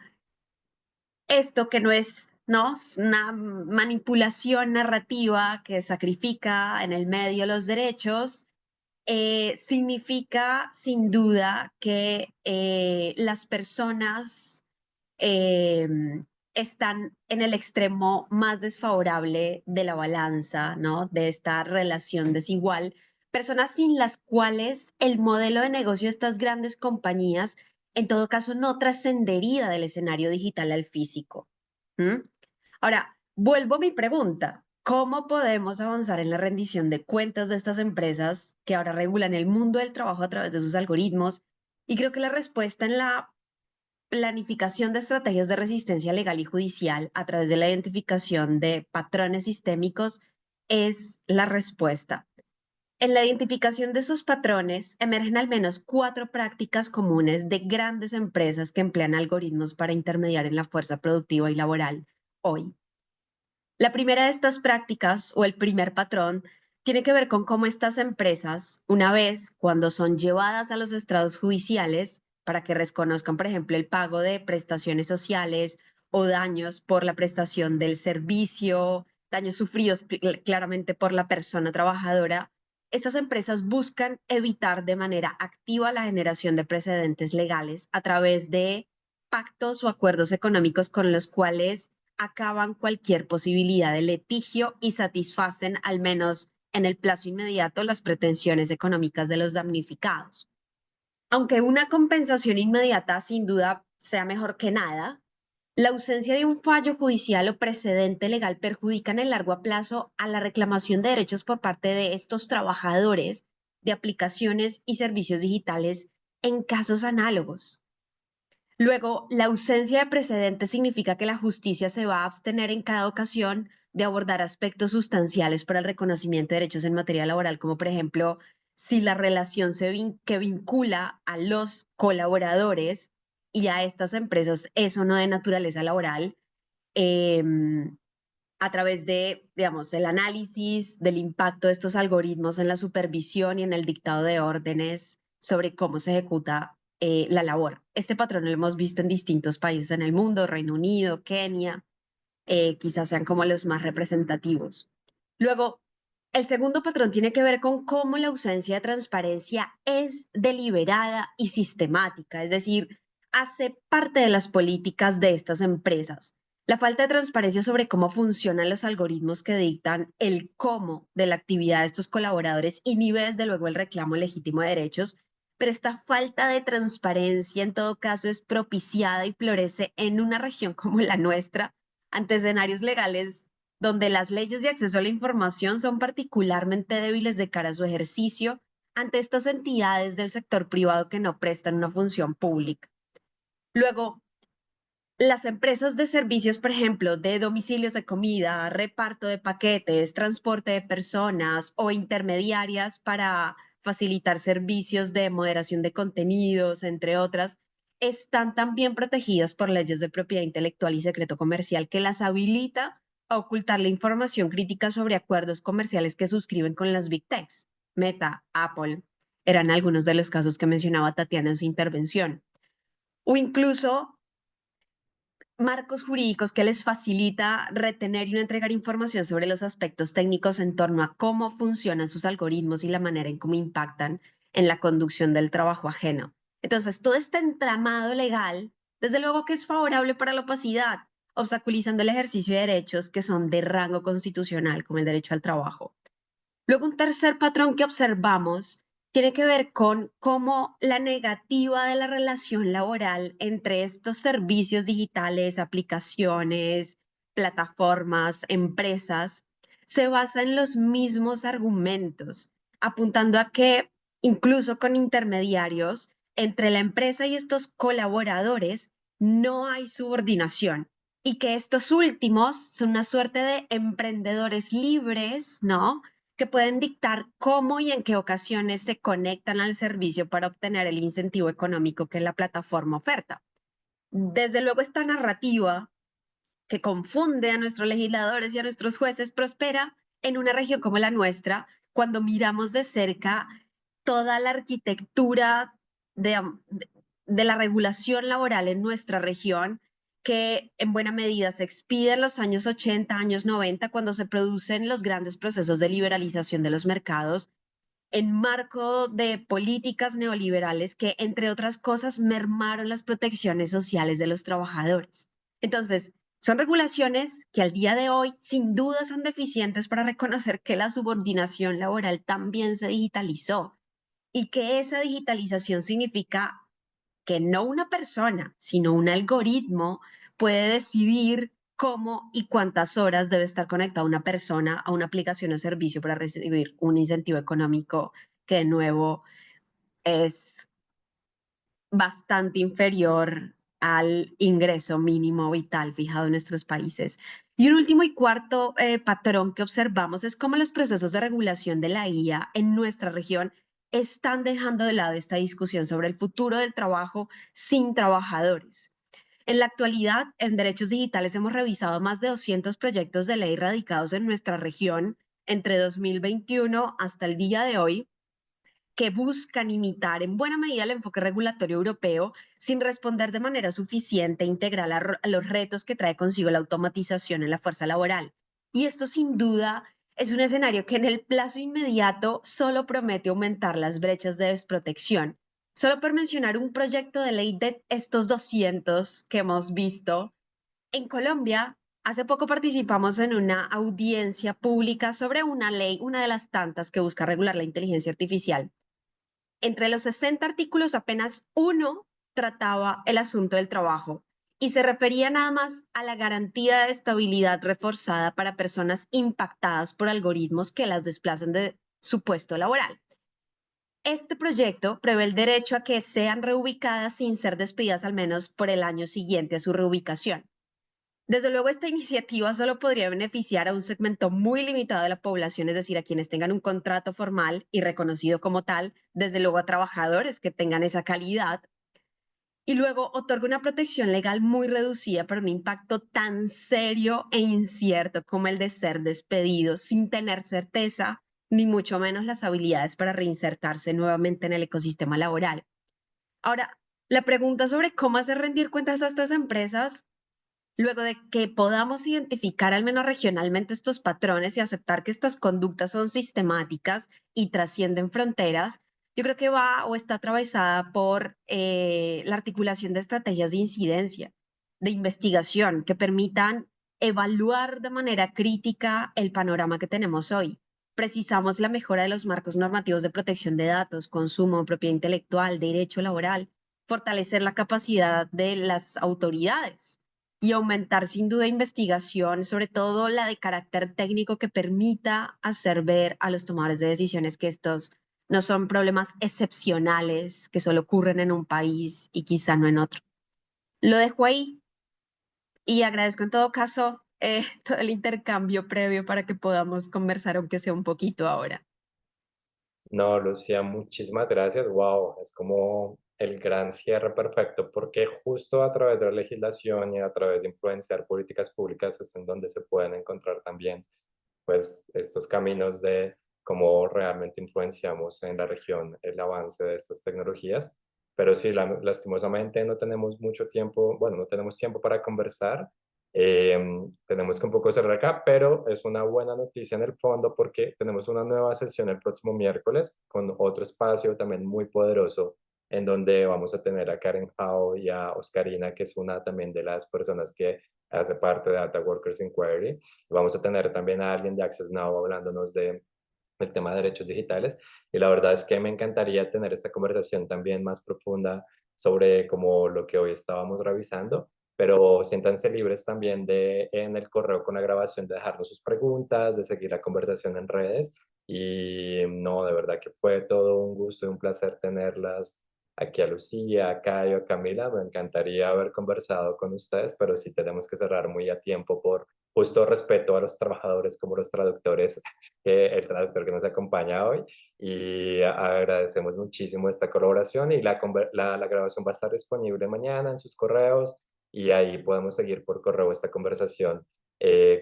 esto que no es, ¿no? Es una manipulación narrativa que sacrifica en el medio los derechos, significa sin duda que las personas eh, están en el extremo más desfavorable de la balanza, ¿no? De esta relación desigual, personas sin las cuales el modelo de negocio de estas grandes compañías, en todo caso, no trascendería del escenario digital al físico. ¿Mm? Ahora, vuelvo a mi pregunta. ¿Cómo podemos avanzar en la rendición de cuentas de estas empresas que ahora regulan el mundo del trabajo a través de sus algoritmos? Y creo que la respuesta en la planificación de estrategias de resistencia legal y judicial a través de la identificación de patrones sistémicos es la respuesta. En la identificación de esos patrones emergen al menos 4 prácticas comunes de grandes empresas que emplean algoritmos para intermediar en la fuerza productiva y laboral hoy. La primera de estas prácticas, o el primer patrón, tiene que ver con cómo estas empresas, una vez cuando son llevadas a los estrados judiciales para que reconozcan, por ejemplo, el pago de prestaciones sociales o daños por la prestación del servicio, daños sufridos claramente por la persona trabajadora, estas empresas buscan evitar de manera activa la generación de precedentes legales a través de pactos o acuerdos económicos con los cuales acaban cualquier posibilidad de litigio y satisfacen, al menos en el plazo inmediato, las pretensiones económicas de los damnificados. Aunque una compensación inmediata sin duda sea mejor que nada, la ausencia de un fallo judicial o precedente legal perjudica en el largo plazo a la reclamación de derechos por parte de estos trabajadores de aplicaciones y servicios digitales en casos análogos. Luego, la ausencia de precedentes significa que la justicia se va a abstener en cada ocasión de abordar aspectos sustanciales para el reconocimiento de derechos en materia laboral, como por ejemplo, si la relación que vincula a los colaboradores y a estas empresas es o no de naturaleza laboral, a través de, digamos, el análisis del impacto de estos algoritmos en la supervisión y en el dictado de órdenes sobre cómo se ejecuta la labor. Este patrón lo hemos visto en distintos países en el mundo, Reino Unido, Kenia, quizás sean como los más representativos. Luego, El segundo patrón tiene que ver con cómo la ausencia de transparencia es deliberada y sistemática, es decir, hace parte de las políticas de estas empresas. La falta de transparencia sobre cómo funcionan los algoritmos que dictan el cómo de la actividad de estos colaboradores inhibe desde luego el reclamo legítimo de derechos, pero esta falta de transparencia en todo caso es propiciada y florece en una región como la nuestra ante escenarios legales donde las leyes de acceso a la información son particularmente débiles de cara a su ejercicio ante estas entidades del sector privado que no prestan una función pública. Luego, las empresas de servicios, por ejemplo, de domicilios de comida, reparto de paquetes, transporte de personas o intermediarias para facilitar servicios de moderación de contenidos, entre otras, están también protegidas por leyes de propiedad intelectual y secreto comercial que las habilita a ocultar la información crítica sobre acuerdos comerciales que suscriben con las Big Techs. Meta, Apple, eran algunos de los casos que mencionaba Tatiana en su intervención. O incluso marcos jurídicos que les facilita retener y no entregar información sobre los aspectos técnicos en torno a cómo funcionan sus algoritmos y la manera en cómo impactan en la conducción del trabajo ajeno. Entonces, todo este entramado legal, desde luego que es favorable para la opacidad, obstaculizando el ejercicio de derechos que son de rango constitucional, como el derecho al trabajo. Luego, un tercer patrón que observamos tiene que ver con cómo la negativa de la relación laboral entre estos servicios digitales, aplicaciones, plataformas, empresas, se basa en los mismos argumentos, apuntando a que incluso con intermediarios entre la empresa y estos colaboradores no hay subordinación y que estos últimos son una suerte de emprendedores libres, ¿no? Que pueden dictar cómo y en qué ocasiones se conectan al servicio para obtener el incentivo económico que la plataforma oferta. Desde luego, esta narrativa que confunde a nuestros legisladores y a nuestros jueces prospera en una región como la nuestra cuando miramos de cerca toda la arquitectura de la regulación laboral en nuestra región, que en buena medida se expide en los años 80, años 90, cuando se producen los grandes procesos de liberalización de los mercados en marco de políticas neoliberales que, entre otras cosas, mermaron las protecciones sociales de los trabajadores. Entonces, son regulaciones que al día de hoy sin duda son deficientes para reconocer que la subordinación laboral también se digitalizó y que esa digitalización significa que no una persona, sino un algoritmo puede decidir cómo y cuántas horas debe estar conectada una persona a una aplicación o servicio para recibir un incentivo económico que de nuevo es bastante inferior al ingreso mínimo vital fijado en nuestros países. Y un último y cuarto patrón que observamos es cómo los procesos de regulación de la IA en nuestra región están dejando de lado esta discusión sobre el futuro del trabajo sin trabajadores. En la actualidad, en derechos digitales hemos revisado más de 200 proyectos de ley radicados en nuestra región entre 2021 hasta el día de hoy, que buscan imitar en buena medida el enfoque regulatorio europeo sin responder de manera suficiente e integral a los retos que trae consigo la automatización en la fuerza laboral. Y esto sin duda es un escenario que en el plazo inmediato solo promete aumentar las brechas de desprotección. Solo por mencionar un proyecto de ley de estos 200 que hemos visto, en Colombia, hace poco participamos en una audiencia pública sobre una ley, una de las tantas que busca regular la inteligencia artificial. Entre los 60 artículos, apenas uno trataba el asunto del trabajo y se refería nada más a la garantía de estabilidad reforzada para personas impactadas por algoritmos que las desplacen de su puesto laboral. Este proyecto prevé el derecho a que sean reubicadas sin ser despedidas al menos por el año siguiente a su reubicación. Desde luego, esta iniciativa solo podría beneficiar a un segmento muy limitado de la población, es decir, a quienes tengan un contrato formal y reconocido como tal, desde luego a trabajadores que tengan esa calidad, y luego otorga una protección legal muy reducida para un impacto tan serio e incierto como el de ser despedido sin tener certeza, ni mucho menos las habilidades para reinsertarse nuevamente en el ecosistema laboral. Ahora, la pregunta sobre cómo hacer rendir cuentas a estas empresas Luego de que podamos identificar al menos regionalmente estos patrones y aceptar que estas conductas son sistemáticas y trascienden fronteras, yo creo que va o está atravesada por la articulación de estrategias de incidencia, de investigación, que permitan evaluar de manera crítica el panorama que tenemos hoy. Precisamos la mejora de los marcos normativos de protección de datos, consumo, propiedad intelectual, derecho laboral, fortalecer la capacidad de las autoridades y aumentar sin duda investigación, sobre todo la de carácter técnico que permita hacer ver a los tomadores de decisiones que estos no son problemas excepcionales que solo ocurren en un país y quizá no en otro. Lo dejo ahí y agradezco en todo caso todo el intercambio previo para que podamos conversar, aunque sea un poquito ahora. No, Lucía, muchísimas gracias. Wow, es como el gran cierre perfecto porque justo a través de la legislación y a través de influenciar políticas públicas es en donde se pueden encontrar también pues estos caminos de cómo realmente influenciamos en la región el avance de estas tecnologías. Pero sí, lastimosamente no tenemos mucho tiempo, bueno, no tenemos tiempo para conversar. Tenemos que un poco cerrar acá, pero es una buena noticia en el fondo porque tenemos una nueva sesión el próximo miércoles con otro espacio también muy poderoso en donde vamos a tener a Karen Howe y a Oscarina, que es una también de las personas que hace parte de Data Workers Inquiry. Vamos a tener también a alguien de Access Now hablándonos del tema de derechos digitales. Y la verdad es que me encantaría tener esta conversación también más profunda sobre como lo que hoy estábamos revisando, pero siéntanse libres también de en el correo con la grabación de dejarnos sus preguntas, de seguir la conversación en redes. Y no, de verdad que fue todo un gusto y un placer tenerlas aquí a Lucía, a Cayo, a Camila. Me encantaría haber conversado con ustedes, pero sí tenemos que cerrar muy a tiempo por justo respeto a los trabajadores como los traductores, el traductor que nos acompaña hoy. Y agradecemos muchísimo esta colaboración y la grabación va a estar disponible mañana en sus correos y ahí podemos seguir por correo esta conversación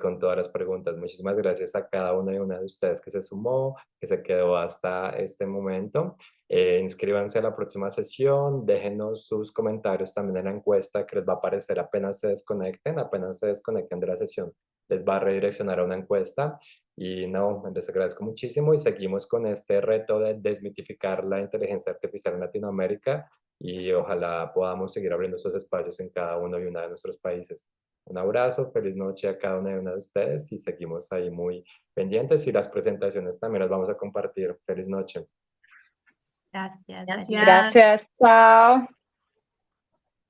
con todas las preguntas. Muchísimas gracias a cada una y una de ustedes que se sumó, que se quedó hasta este momento. Inscríbanse a la próxima sesión, déjenos sus comentarios también en la encuesta que les va a aparecer apenas se desconecten de la sesión, les va a redireccionar a una encuesta. Y no, les agradezco muchísimo y seguimos con este reto de desmitificar la inteligencia artificial en Latinoamérica y ojalá podamos seguir abriendo esos espacios en cada uno y una de nuestros países. Un abrazo, feliz noche a cada una y una de ustedes y seguimos ahí muy pendientes y las presentaciones también las vamos a compartir. Feliz noche. Gracias. Gracias. Gracias, chao.